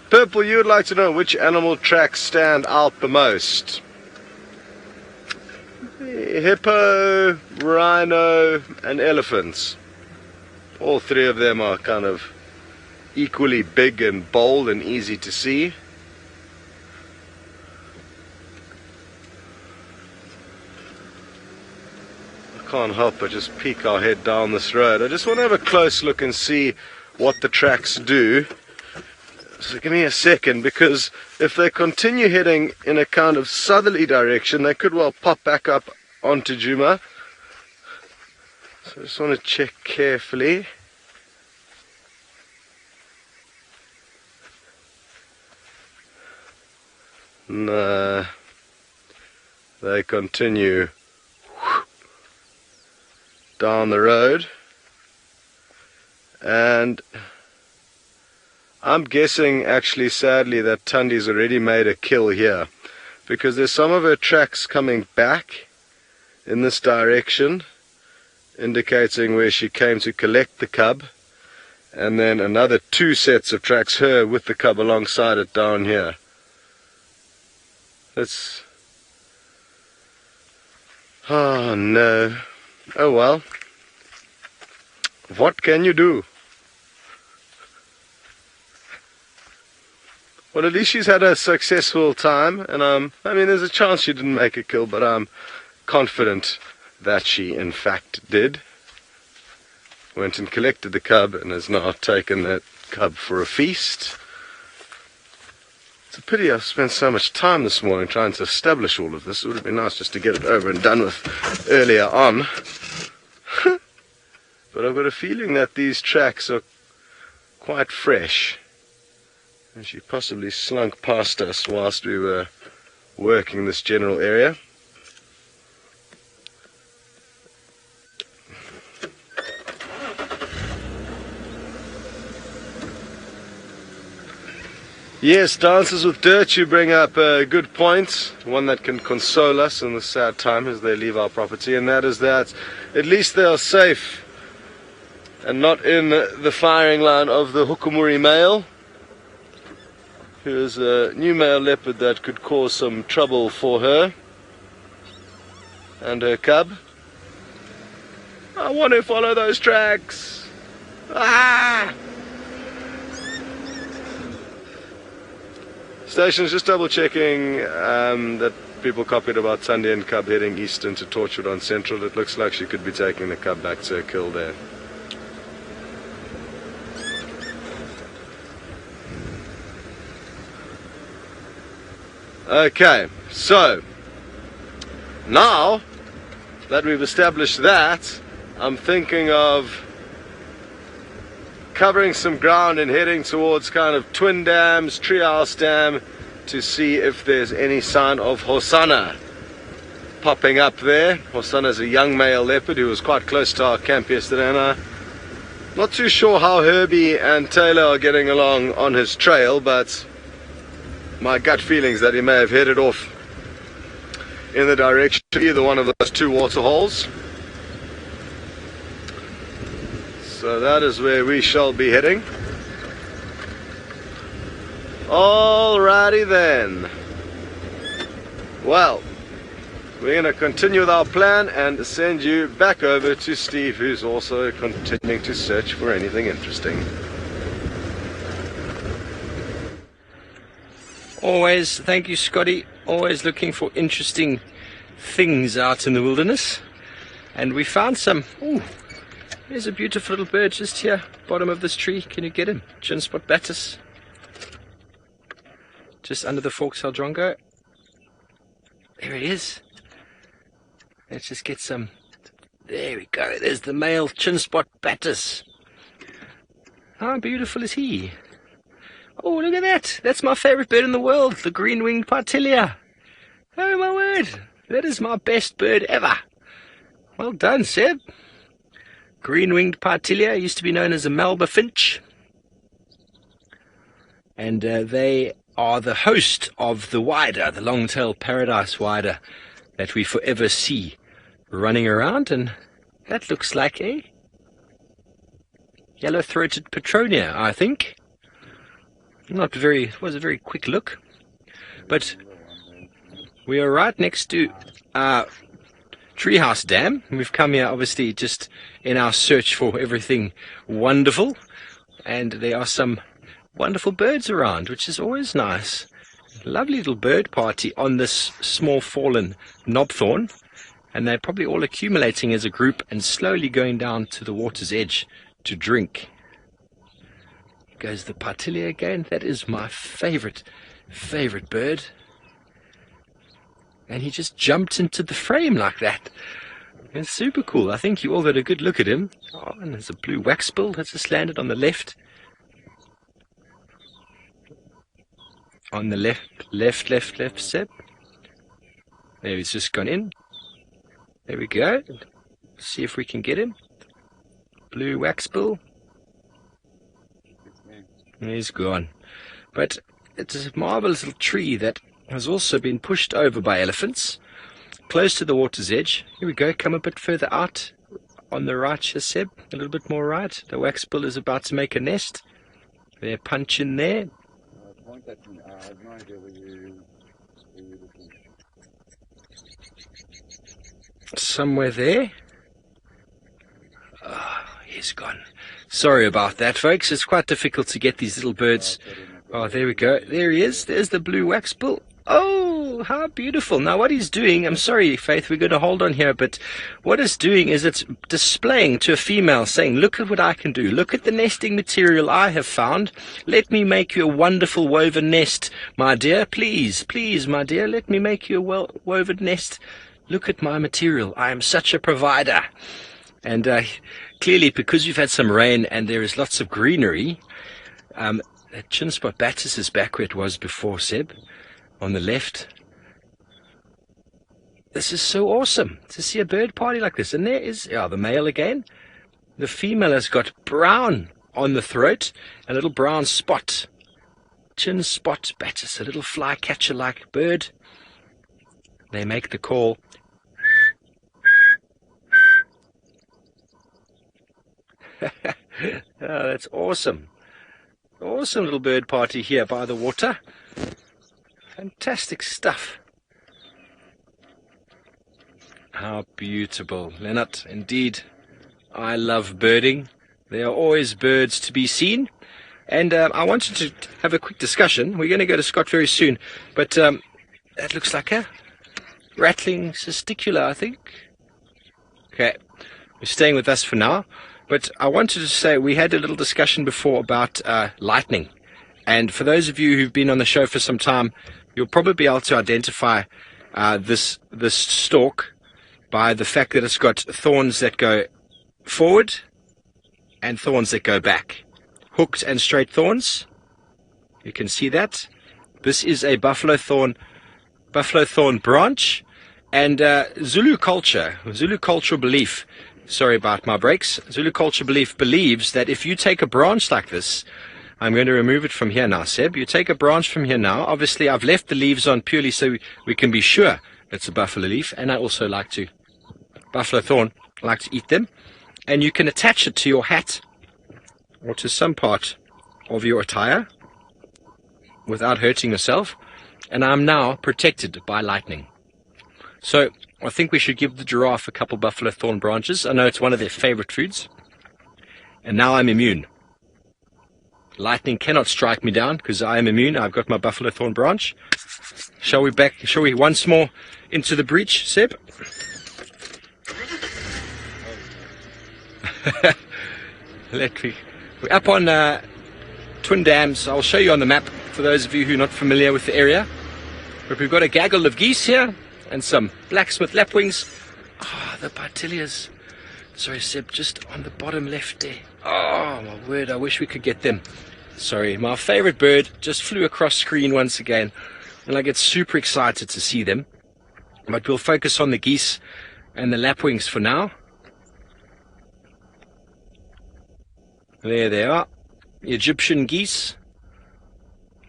Purple, you would like to know which animal tracks stand out the most? Hippo, rhino and elephants. All three of them are kind of equally big and bold and easy to see. I can't help but just peek our head down this road. I just want to have a close look and see what the tracks do. So give me a second, because if they continue heading in a kind of southerly direction, they could well pop back up onto Djuma. So I just want to check carefully. No, they continue down the road, and I'm guessing, actually, sadly, that Tandi's already made a kill here, because there's some of her tracks coming back in this direction, indicating where she came to collect the cub, and then another 2 sets of tracks, her with the cub alongside it down here. That's... oh no. Oh well. What can you do? Well, at least she's had a successful time, and I mean, there's a chance she didn't make a kill, but I'm confident that she in fact did. Went and collected the cub and has now taken that cub for a feast. It's a pity I've spent so much time this morning trying to establish all of this. It would have been nice just to get it over and done with earlier on. But I've got a feeling that these tracks are quite fresh. And she possibly slunk past us whilst we were working this general area. Yes, Dances with Dirt, you bring up a good point, one that can console us in the sad time as they leave our property, and that is that at least they are safe and not in the firing line of the Hukumuri male, who is a new male leopard that could cause some trouble for her and her cub. I want to follow those tracks. Ah! Station's just double checking that people copied about Tandia and cub heading east into Torchwood on Central. It looks like she could be taking the cub back to her kill there. Okay, so now that we've established that, I'm thinking of covering some ground and heading towards kind of Twin Dams, Treehouse Dam, to see if there's any sign of Hosanna popping up there. Hosanna's a young male leopard who was quite close to our camp yesterday, and I'm not too sure how Herbie and Taylor are getting along on his trail, but my gut feeling is that he may have headed off in the direction of either one of those 2 water holes. So that is where we shall be heading. Alrighty then. Well, we're going to continue with our plan and send you back over to Steve, who's also continuing to search for anything interesting. Always, thank you, Scotty. Always looking for interesting things out in the wilderness. And we found some. Ooh, there's a beautiful little bird just here, bottom of this tree. Can you get him? Chinspot batis. Just under the forktail drongo. There he is. Let's just get some. There we go. There's the male chinspot batis. How beautiful is he? Oh, look at that. That's my favorite bird in the world, the green-winged Bateleur. Oh, my word. That is my best bird ever. Well done, Seb. Green-winged Bateleur used to be known as a Melba finch. And they are the host of the wider, the long-tailed paradise wider that we forever see running around. And that looks like a yellow-throated Petronia, I think. Not very, it was a very quick look, but we are right next to Treehouse Dam. We've come here obviously just in our search for everything wonderful, and there are some wonderful birds around, which is always nice. Lovely little bird party on this small fallen knobthorn, and they're probably all accumulating as a group and slowly going down to the water's edge to drink. Goes the Bateleur again. That is my favorite bird. And he just jumped into the frame like that. It's super cool. I think you all got a good look at him. Oh, and there's a blue waxbill that's just landed on the left. On the left, Seb. There, he's just gone in. There we go. See if we can get him. Blue waxbill. He's gone. But it's a marvelous little tree that has also been pushed over by elephants, close to the water's edge. Here we go, come a bit further out on the right here, Seb, a little bit more right. The waxbill is about to make a nest. There, punch in there. Somewhere there. Oh, he's gone. Sorry about that, folks. It's quite difficult to get these little birds. Oh, there we go. There he is. There's the blue waxbill. Oh, how beautiful. Now, what he's doing, I'm sorry, Faith, we're going to hold on here, but what it's doing is it's displaying to a female, saying, look at what I can do. Look at the nesting material I have found. Let me make you a wonderful woven nest, my dear. Please, please, my dear, let me make you a woven nest. Look at my material. I am such a provider. And clearly, because you've had some rain and there is lots of greenery, that chinspot batis is back where it was before, Seb, on the left. This is so awesome to see a bird party like this. And there is the male again. The female has got brown on the throat, a little brown spot. Chinspot batis, a little flycatcher-like bird. They make the call. Oh, that's awesome. Awesome little bird party here by the water. Fantastic stuff. How beautiful. Leonard, indeed, I love birding. There are always birds to be seen. And I wanted to have a quick discussion. We're going to go to Scott very soon. But that looks like a rattling cesticula, I think. Okay, you're staying with us for now. But I wanted to say we had a little discussion before about lightning. And for those of you who've been on the show for some time, you'll probably be able to identify this stalk by the fact that it's got thorns that go forward and thorns that go back. Hooked and straight thorns. You can see that. This is a buffalo thorn branch. And Zulu cultural belief, sorry about my breaks, Zulu culture believes that if you take a branch like this, I'm going to remove it from here now, Seb. You take a branch from here now. Obviously, I've left the leaves on purely so we can be sure it's a buffalo leaf. And I also buffalo thorn, I like to eat them. And you can attach it to your hat or to some part of your attire without hurting yourself. And I'm now protected by lightning. So I think we should give the giraffe a couple buffalo thorn branches. I know it's one of their favorite foods. And now I'm immune. Lightning cannot strike me down because I am immune. I've got my buffalo thorn branch. Shall we once more into the breach, Seb? We're up on Twin Dams. I'll show you on the map for those of you who are not familiar with the area. But we've got a gaggle of geese here and some blacksmith lapwings. Ah, the Bateleurs. Sorry, Seb, just on the bottom left there. Oh, my word, I wish we could get them. Sorry, my favorite bird just flew across screen once again, and I get super excited to see them. But we'll focus on the geese and the lapwings for now. There they are, Egyptian geese,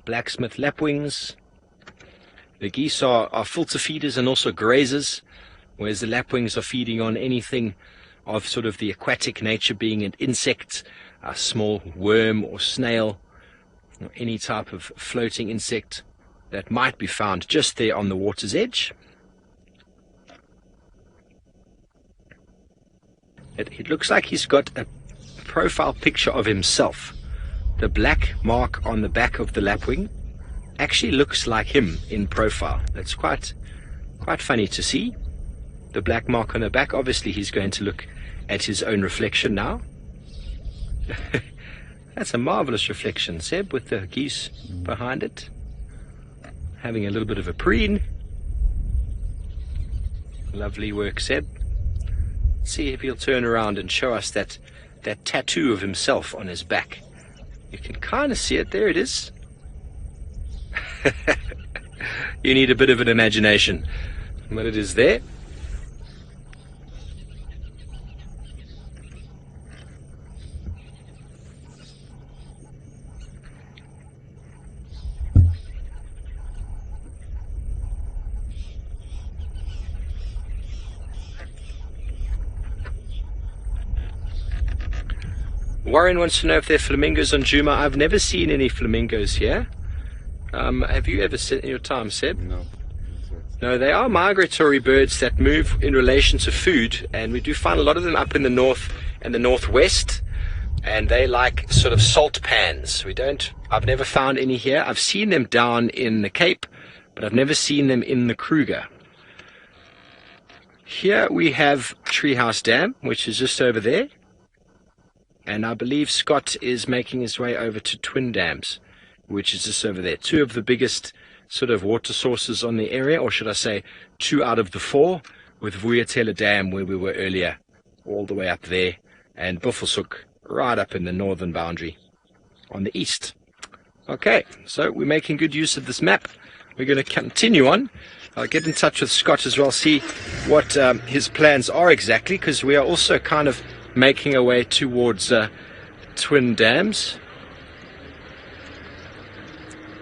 blacksmith lapwings. The geese are filter feeders and also grazers, whereas the lapwings are feeding on anything of sort of the aquatic nature, being an insect, a small worm or snail, or any type of floating insect that might be found just there on the water's edge. It looks like he's got a profile picture of himself. The black mark on the back of the lapwing actually looks like him in profile. That's quite funny to see. The black mark on the back, obviously he's going to look at his own reflection now. That's a marvelous reflection, Seb, with the geese behind it. Having a little bit of a preen. Lovely work, Seb. Let's see if he'll turn around and show us that tattoo of himself on his back. You can kind of see it. There it is. You need a bit of an imagination, but it is there. Warren wants to know if there are flamingos on Djuma. I've never seen any flamingos here. Have you ever seen in your time, Seb? No. No, they are migratory birds that move in relation to food, and we do find a lot of them up in the north and the northwest, and they like sort of salt pans. I've never found any here. I've seen them down in the Cape, but I've never seen them in the Kruger. Here we have Treehouse Dam, which is just over there. And I believe Scott is making his way over to Twin Dams, which is just over there. Two of the biggest sort of water sources on the area, or should I say 2 out of the 4, with Vuyatela Dam where we were earlier, all the way up there, and Buffelshoek right up in the northern boundary on the east. Okay, so we're making good use of this map. We're going to continue on. I'll get in touch with Scott as well, see what his plans are exactly, because we are also kind of making our way towards Twin Dams.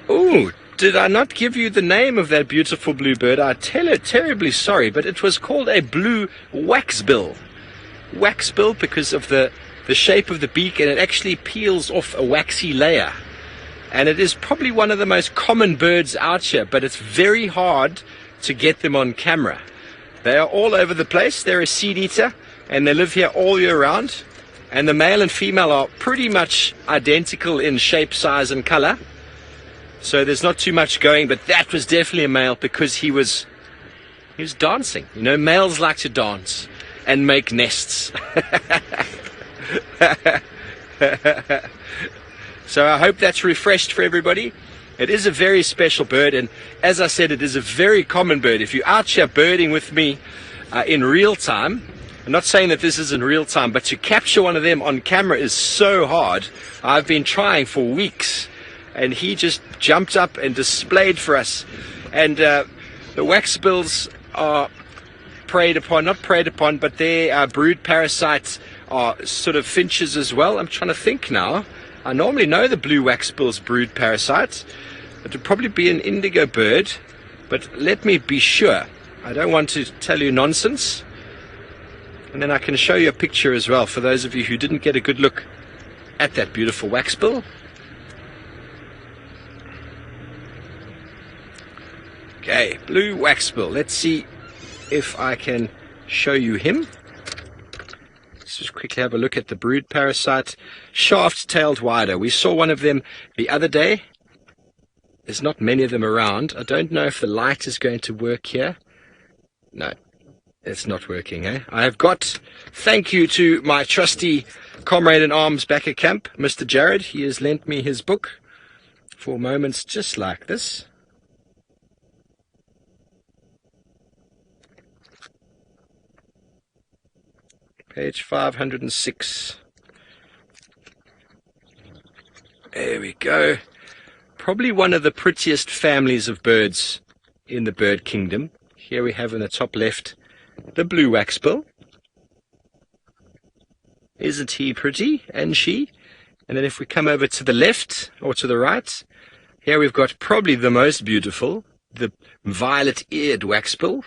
Oh, did I not give you the name of that beautiful blue bird? I tell you, terribly sorry, but it was called a blue waxbill. Waxbill because of the shape of the beak, and it actually peels off a waxy layer. And it is probably one of the most common birds out here, but it's very hard to get them on camera. They are all over the place. They're a seed eater, and they live here all year round. And the male and female are pretty much identical in shape, size, and color. So there's not too much going, but that was definitely a male because he was dancing. You know, males like to dance and make nests. So I hope that's refreshed for everybody. It is a very special bird, and as I said, it is a very common bird. If you're out here birding with me in real time, I'm not saying that this isn't real time, but to capture one of them on camera is so hard. I've been trying for weeks, and he just jumped up and displayed for us. And the waxbills are not preyed upon, but their brood parasites are sort of finches as well. I'm trying to think now. I normally know the blue waxbill's brood parasites. It would probably be an indigo bird, but let me be sure. I don't want to tell you nonsense. And then I can show you a picture as well for those of you who didn't get a good look at that beautiful waxbill. Okay, blue waxbill. Let's see if I can show you him. Let's just quickly have a look at the brood parasite. Shaft-tailed wider. We saw one of them the other day. There's not many of them around. I don't know if the light is going to work here. No, it's not working, eh? I have got, thank you to my trusty comrade in arms back at camp, Mr. Jared. He has lent me his book for moments just like this. Page 506. There we go. Probably one of the prettiest families of birds in the bird kingdom. Here we have in the top left the blue waxbill. Isn't he pretty? And she? And then if we come over to the left or to the right, here we've got probably the most beautiful, the violet-eared waxbill.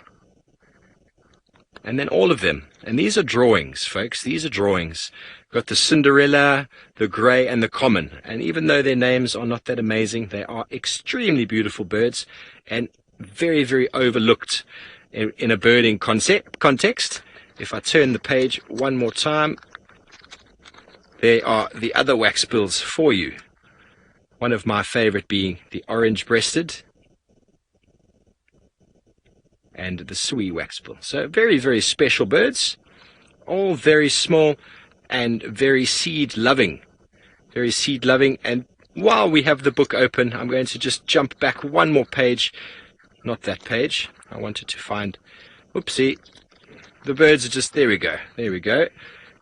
And then all of them. And these are drawings, folks. These are drawings. We've got the Cinderella, the grey, and the common. And even though their names are not that amazing, they are extremely beautiful birds and very, very overlooked in a birding context. If I turn the page one more time, there are the other waxbills for you. One of my favorite being the orange-breasted and the Sui waxbill. So very, very special birds, all very small and very seed-loving. Very seed-loving. And while we have the book open, I'm going to just jump back one more page. Not that page. I wanted to find... Oopsie. The birds are just... There we go. There we go.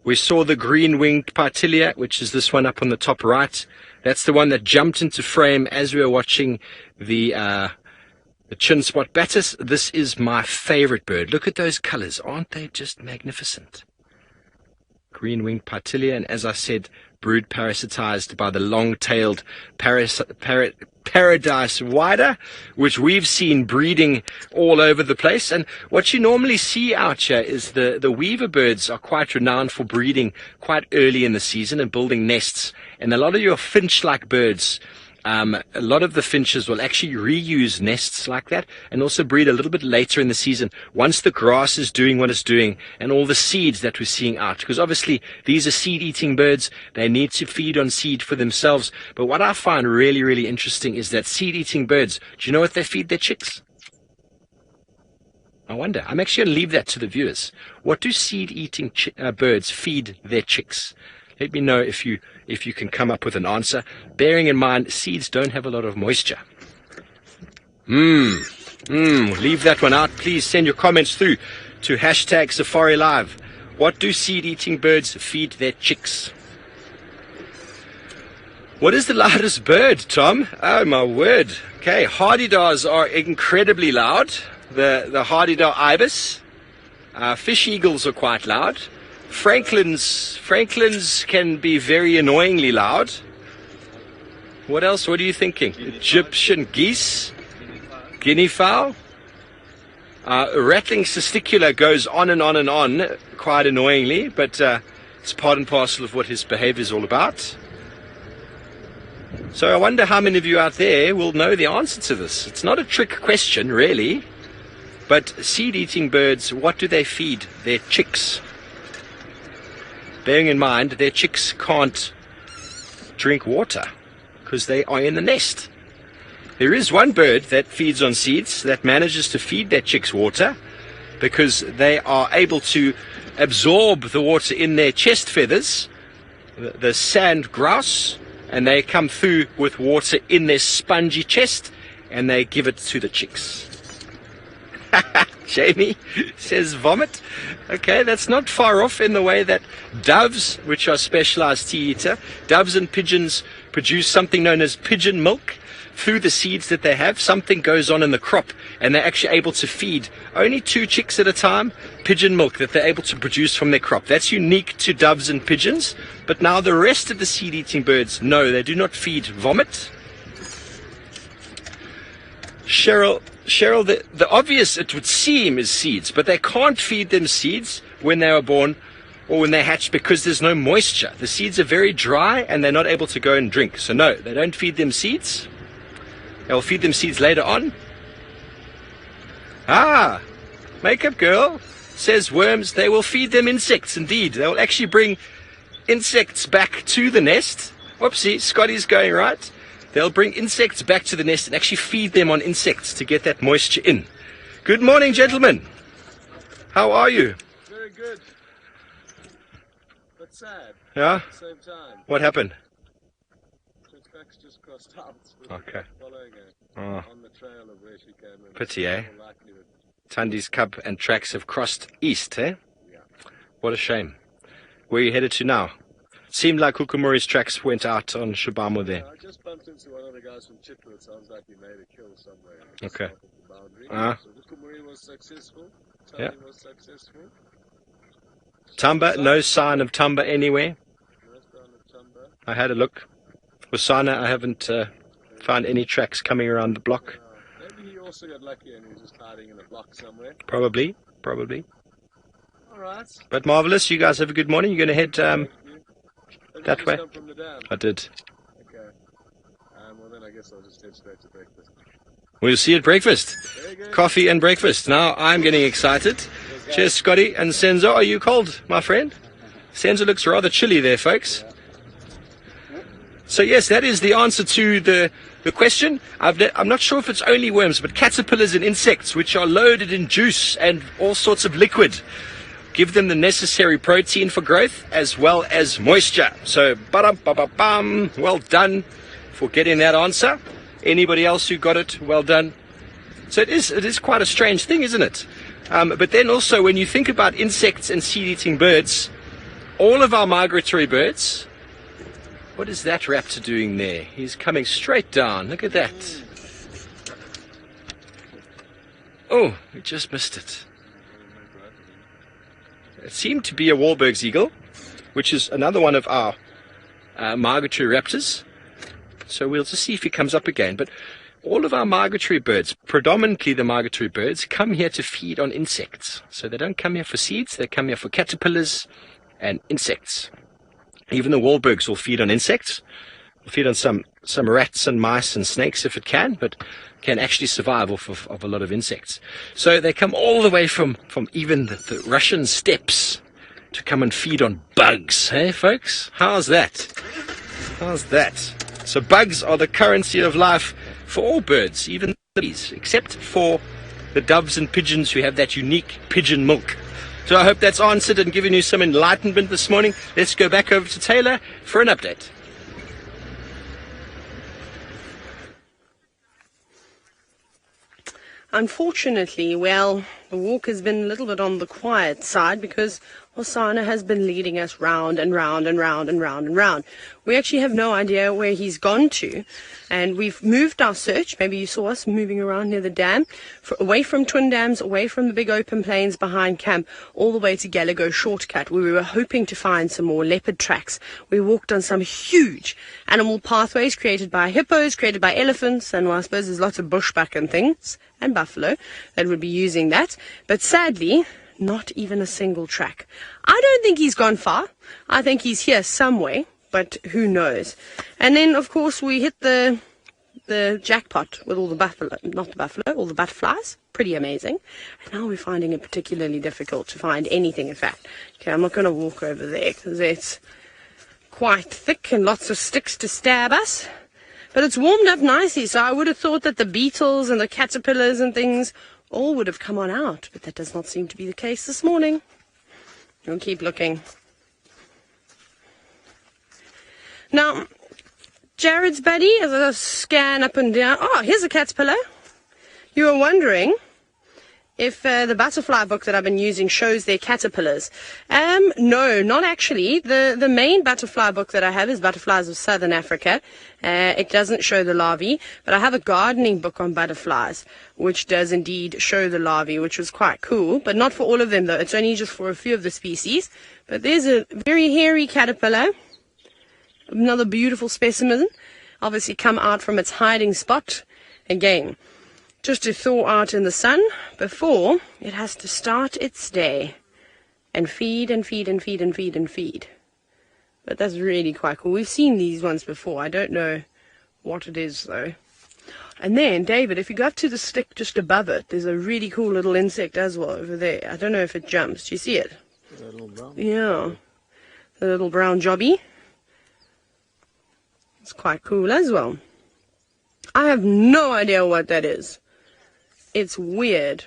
We saw the green-winged Bateleur, which is this one up on the top right. That's the one that jumped into frame as we were watching the chin spot batis. This is my favorite bird. Look at those colors. Aren't they just magnificent? Green-winged Bateleur, and as I said, brood parasitized by the long-tailed paradise wider, which we've seen breeding all over the place. And what you normally see out here is the weaver birds are quite renowned for breeding quite early in the season and building nests. And a lot of your finch-like birds, a lot of the finches will actually reuse nests like that and also breed a little bit later in the season once the grass is doing what it's doing and all the seeds that we're seeing out. Because obviously these are seed-eating birds. They need to feed on seed for themselves. But what I find really, really interesting is that seed-eating birds, do you know what they feed their chicks? I wonder. I'm actually going to leave that to the viewers. What do seed-eating birds feed their chicks? Let me know if you can come up with an answer, bearing in mind seeds don't have a lot of moisture. Leave that one out. Please send your comments through to #SafariLive. What do seed-eating birds feed their chicks? What is the loudest bird, Tom? Oh, my word. Okay, hardy-daws are incredibly loud. The hardy-daw ibis. Fish eagles are quite loud. Franklins can be very annoyingly loud. What else? What are you thinking? Egyptian geese? Guinea fowl? Rattling testicular goes on and on and on, quite annoyingly, but it's part and parcel of what his behavior is all about. So I wonder how many of you out there will know the answer to this. It's not a trick question, really, but seed-eating birds, what do they feed their chicks? Bearing in mind their chicks can't drink water because they are in the nest. There is one bird that feeds on seeds that manages to feed their chicks water because they are able to absorb the water in their chest feathers, the sand grouse, and they come through with water in their spongy chest and they give it to the chicks. Jamie says vomit. Okay, that's not far off in the way that doves, which are specialized tea eater, doves and pigeons produce something known as pigeon milk through the seeds that they have. Something goes on in the crop and they're actually able to feed only 2 chicks at a time, pigeon milk that they're able to produce from their crop. That's unique to doves and pigeons. But now the rest of the seed-eating birds, no, they do not feed vomit. Cheryl, the obvious, it would seem, is seeds, but they can't feed them seeds when they are born or when they hatch because there's no moisture. The seeds are very dry and they're not able to go and drink. So no, they don't feed them seeds. They'll feed them seeds later on. Makeup girl says worms, they will feed them insects. Indeed, they will actually bring insects back to the nest. Whoopsie, Scotty's going right. They'll bring insects back to the nest and actually feed them on insects to get that moisture in. Good morning, gentlemen. How are you? Very good. But sad. Yeah? At the same time. What happened? The tracks just crossed out. Okay. Following her Oh, on the trail of where she came in. pity, eh? More likelihood. Tandy's cub and tracks have crossed east, eh? Yeah. What a shame. Where are you headed to now? Seemed like Hukumuri's tracks went out on Shibamo there. I just bumped into one of the guys from Chitwa. It sounds like he made a kill somewhere. Okay. South of the boundary. So Hukumuri was successful. Yeah. Tony was successful. Tamba, no sign of Tamba anywhere. No sign of Tamba. I had a look. Wasana, I haven't found any tracks coming around the block. Maybe he also got lucky and he was just hiding in a block somewhere. Probably. Alright. But marvelous. You guys have a good morning. You're going to head Thank you. Have that you way? just come from the dam? I did. Okay. Well then I guess I'll just head straight to breakfast. We'll see you at breakfast. Very good. Coffee and breakfast. Now I'm getting excited. Cheers, Scotty and Senzo. Are you cold, my friend? Senzo looks rather chilly there, folks. So yes, that is the answer to the question. I'm not sure if it's only worms, but caterpillars and insects, which are loaded in juice and all sorts of liquid, give them the necessary protein for growth as well as moisture. So, ba-dum-ba-ba-bum, well done for getting that answer. Anybody else who got it, well done. So it is quite a strange thing, isn't it? But then also, when you think about insects and seed-eating birds, all of our migratory birds, what is that raptor doing there? He's coming straight down. Look at that. Oh, we just missed it. It seemed to be a Wahlberg's eagle, which is another one of our migratory raptors. So we'll just see if he comes up again. But all of our migratory birds, predominantly the migratory birds, come here to feed on insects. So they don't come here for seeds, they come here for caterpillars and insects. Even the Wahlbergs will feed on insects. Will feed on some rats and mice and snakes if it can, but can actually survive off of a lot of insects. So they come all the way from even the Russian steppes to come and feed on bugs. Hey, folks? How's that? How's that? So bugs are the currency of life for all birds, even bees, except for the doves and pigeons who have that unique pigeon milk. So I hope that's answered and given you some enlightenment this morning. Let's go back over to Taylor for an update. Unfortunately, well, the walk has been a little bit on the quiet side because Osana has been leading us round and round and round and round and round. We actually have no idea where he's gone to, and we've moved our search. Maybe you saw us moving around near the dam, away from Twin Dams, away from the big open plains behind camp, all the way to Gallagher Shortcut, where we were hoping to find some more leopard tracks. We walked on some huge animal pathways created by hippos, created by elephants, and well, I suppose there's lots of bushbuck and things, and buffalo that would be using that. But sadly, not even a single track. I don't think he's gone far. I think he's here somewhere, but who knows. And then, of course, we hit the jackpot with all the buffalo, not the buffalo, all the butterflies. Pretty amazing. And now we're finding it particularly difficult to find anything, in fact. Okay, I'm not going to walk over there because it's quite thick and lots of sticks to stab us. But it's warmed up nicely, so I would have thought that the beetles and the caterpillars and things all would have come on out, but that does not seem to be the case this morning. We'll keep looking. Now, Jared's buddy, as I scan up and down, oh, here's a caterpillar. You were wondering if the butterfly book that I've been using shows their caterpillars. No, not actually. The main butterfly book that I have is Butterflies of Southern Africa. It doesn't show the larvae, but I have a gardening book on butterflies, which does indeed show the larvae, which was quite cool, but not for all of them, though. It's only just for a few of the species. But there's a very hairy caterpillar, another beautiful specimen, obviously come out from its hiding spot again, just to thaw out in the sun before it has to start its day and feed and feed and feed and feed and feed. But that's really quite cool. We've seen these ones before. I don't know what it is, though. And then, David, if you go up to the stick just above it, there's a really cool little insect as well over there. I don't know if it jumps. Do you see it? That little brown. Yeah. The little brown jobby. It's quite cool as well. I have no idea what that is. It's weird.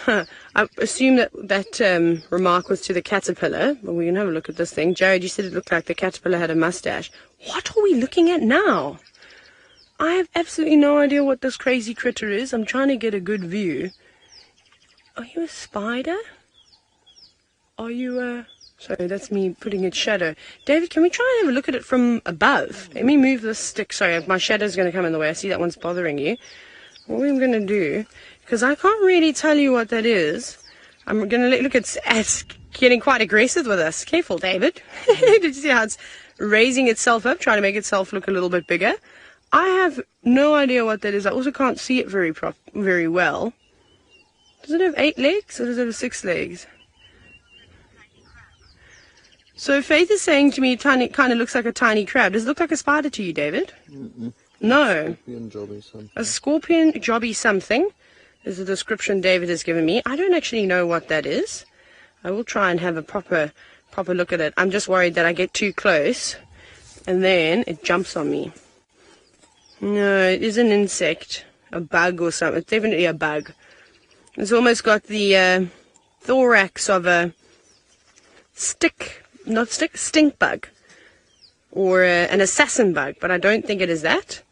I assume that remark was to the caterpillar, but we can have a look at this thing. Jared, you said it looked like the caterpillar had a mustache. What are we looking at now? I have absolutely no idea what this crazy critter is. I'm trying to get a good view. Are you a spider? Are you a... Sorry, that's me putting its shadow. David, can we try and have a look at it from above? Let me move this stick. Sorry, my shadow's going to come in the way. I see that one's bothering you. What I'm going to do, because I can't really tell you what that is, I'm going to look at it's getting quite aggressive with us. Careful, David. Did you see how it's raising itself up, trying to make itself look a little bit bigger? I have no idea what that is. I also can't see it very well. Does it have 8 legs or does it have 6 legs? So Faith is saying to me it kind of looks like a tiny crab. Does it look like a spider to you, David? Mm-mm. No. Scorpion jobby something. A scorpion jobby something is the description David has given me. I don't actually know what that is. I will try and have a proper look at it. I'm just worried that I get too close and then it jumps on me. No, it is an insect. A bug or something. It's definitely a bug. It's almost got the thorax of a stink bug. Or an assassin bug. But I don't think it is that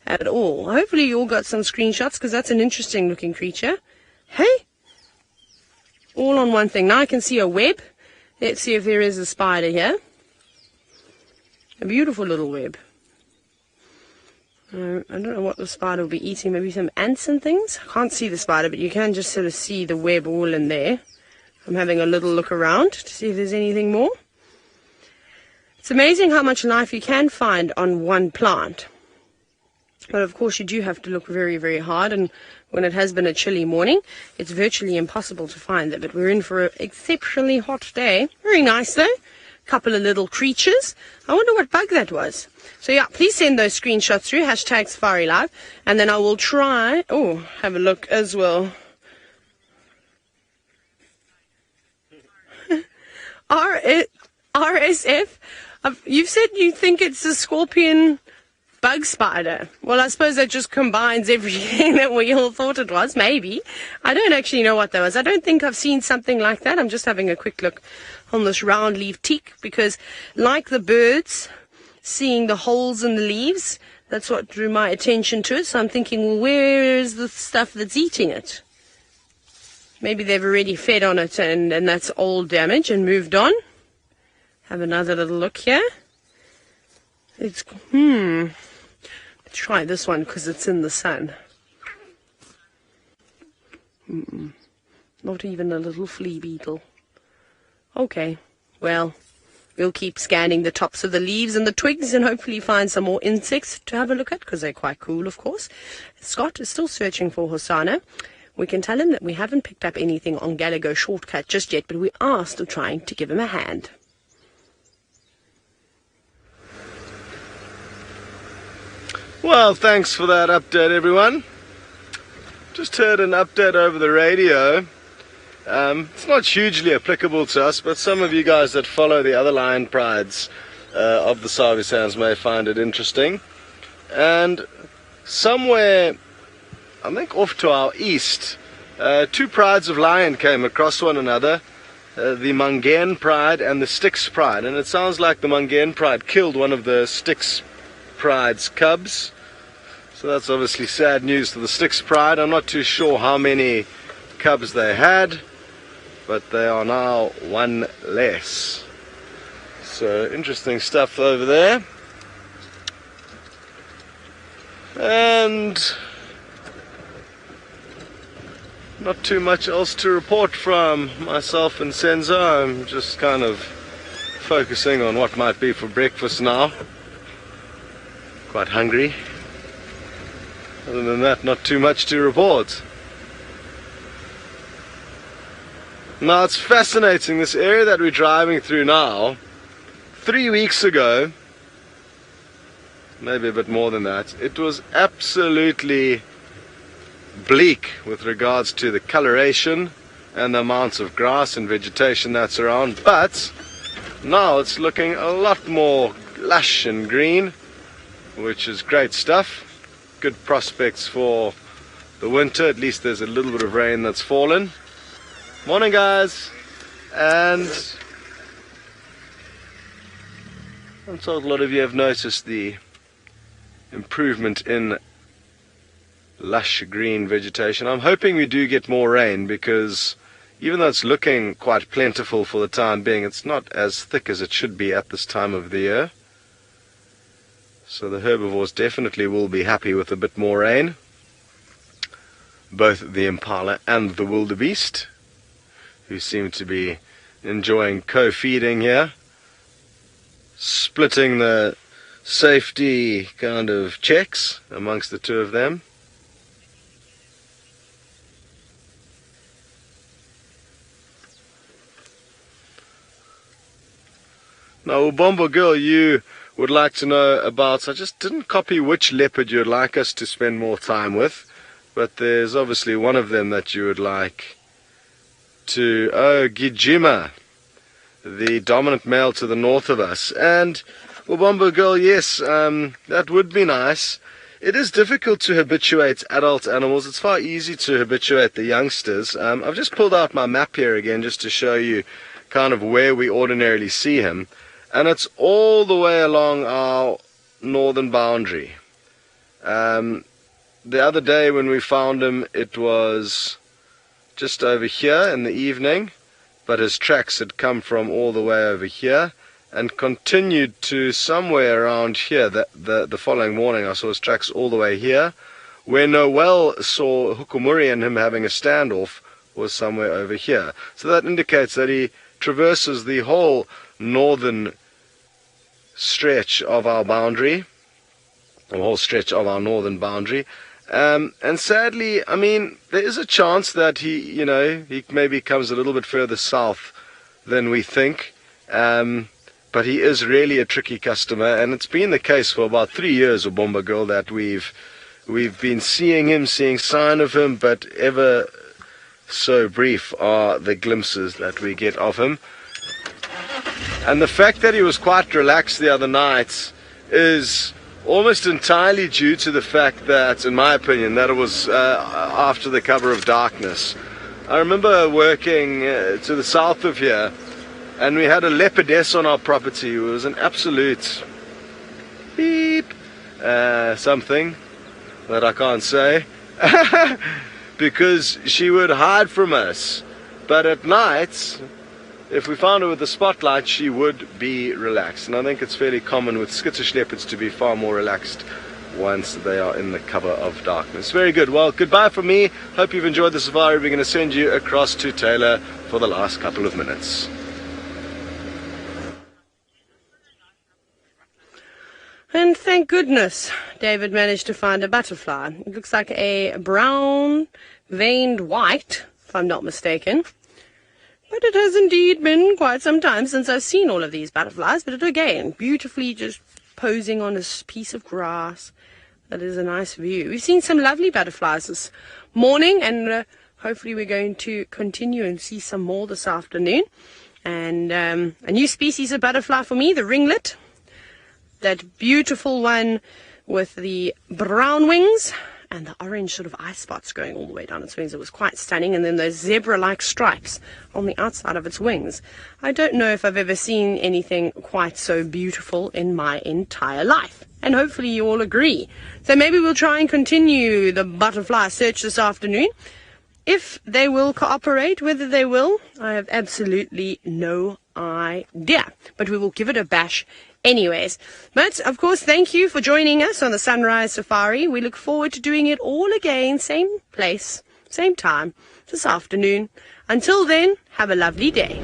at all. Hopefully you all got some screenshots because that's an interesting looking creature. Hey? All on one thing. Now I can see a web. Let's see if there is a spider here. A beautiful little web. I don't know what the spider will be eating. Maybe some ants and things. I can't see the spider, but you can just sort of see the web all in there. I'm having a little look around to see if there's anything more. It's amazing how much life you can find on one plant. But of course you do have to look very, very hard, and when it has been a chilly morning, it's virtually impossible to find them. But we're in for an exceptionally hot day. Very nice though. Couple of little creatures. I wonder what bug that was. So yeah, please send those screenshots through, #SafariLive, and then I will try, have a look as well. RSF, you've said you think it's a scorpion bug spider. Well, I suppose that just combines everything that we all thought it was, maybe. I don't actually know what that was. I don't think I've seen something like that. I'm just having a quick look on this round-leaf teak because, like the birds, seeing the holes in the leaves, that's what drew my attention to it. So I'm thinking, well, where is the stuff that's eating it? Maybe they've already fed on it and that's old damage and moved on. Have another little look here. Let's try this one because it's in the sun. Not even a little flea beetle. Okay, well, we'll keep scanning the tops of the leaves and the twigs and hopefully find some more insects to have a look at because they're quite cool, of course. Scott is still searching for Hosanna. We can tell him that we haven't picked up anything on Gallagher Shortcut just yet, but we are still trying to give him a hand. Well, thanks for that update, everyone. Just heard an update over the radio. It's not hugely applicable to us, but some of you guys that follow the other lion prides of the Sabi Sands may find it interesting. And somewhere, I think off to our east, 2 prides of lion came across one another, the Mangaean pride and the Styx pride. And it sounds like the Mangaean pride killed one of the Styx pride's cubs. So that's obviously sad news to the Styx pride. I'm not too sure how many cubs they had, but they are now 1 less. So interesting stuff over there. And not too much else to report from myself and Senzo. I'm just kind of focusing on what might be for breakfast now. Quite hungry. Other than that, not too much to report. Now it's fascinating, this area that we're driving through now. 3 weeks ago, maybe a bit more than that. It was absolutely bleak with regards to the coloration and the amounts of grass and vegetation that's around, but now it's looking a lot more lush and green, which is great stuff. Good prospects for the winter. At least there's a little bit of rain that's fallen. Morning, guys. And I'm told a lot of you have noticed the improvement in lush green vegetation. I'm hoping we do get more rain, because even though it's looking quite plentiful for the time being, it's not as thick as it should be at this time of the year. So the herbivores definitely will be happy with a bit more rain. Both the impala and the wildebeest, who seem to be enjoying co-feeding here, splitting the safety kind of checks amongst the two of them. Now, Ubombo girl, you would like to know about, I just didn't copy which leopard you'd like us to spend more time with, but there's obviously one of them that you would like to, Djuma, the dominant male to the north of us. And Ubombo girl, yes, that would be nice. It is difficult to habituate adult animals. It's far easier to habituate the youngsters. I've just pulled out my map here again just to show you kind of where we ordinarily see him. And it's all the way along our northern boundary. The other day when we found him, it was just over here in the evening, but his tracks had come from all the way over here and continued to somewhere around here. The following morning I saw his tracks all the way here. Where Noel saw Hukumuri and him having a standoff was somewhere over here. So that indicates that he traverses the whole northern stretch of our boundary, the whole stretch of our northern boundary. And sadly, I mean, there is a chance that he maybe comes a little bit further south than we think. But he is really a tricky customer, and it's been the case for about 3 years, Ubombo girl, that we've been seeing him, seeing sign of him, but ever so brief are the glimpses that we get of him. And the fact that he was quite relaxed the other night is almost entirely due to the fact that, in my opinion, that it was after the cover of darkness. I remember working to the south of here, and we had a leopardess on our property who was an absolute beep something that I can't say because she would hide from us, but at night, if we found her with the spotlight, she would be relaxed. And I think it's fairly common with skittish leopards to be far more relaxed once they are in the cover of darkness. Very good. Well, goodbye from me. Hope you've enjoyed the safari. We're going to send you across to Taylor for the last couple of minutes. And thank goodness David managed to find a butterfly. It looks like a brown veined white, if I'm not mistaken. But it has indeed been quite some time since I've seen all of these butterflies. But again, beautifully just posing on a piece of grass. That is a nice view. We've seen some lovely butterflies this morning, and hopefully we're going to continue and see some more this afternoon. And a new species of butterfly for me, the ringlet. That beautiful one with the brown wings and the orange sort of eye spots going all the way down its wings. It was quite stunning. And then those zebra-like stripes on the outside of its wings. I don't know if I've ever seen anything quite so beautiful in my entire life. And hopefully you all agree. So maybe we'll try and continue the butterfly search this afternoon. If they will cooperate, whether they will, I have absolutely no idea. But we will give it a bash anyways. But, of course, thank you for joining us on the Sunrise Safari. We look forward to doing it all again, same place, same time, this afternoon. Until then, have a lovely day.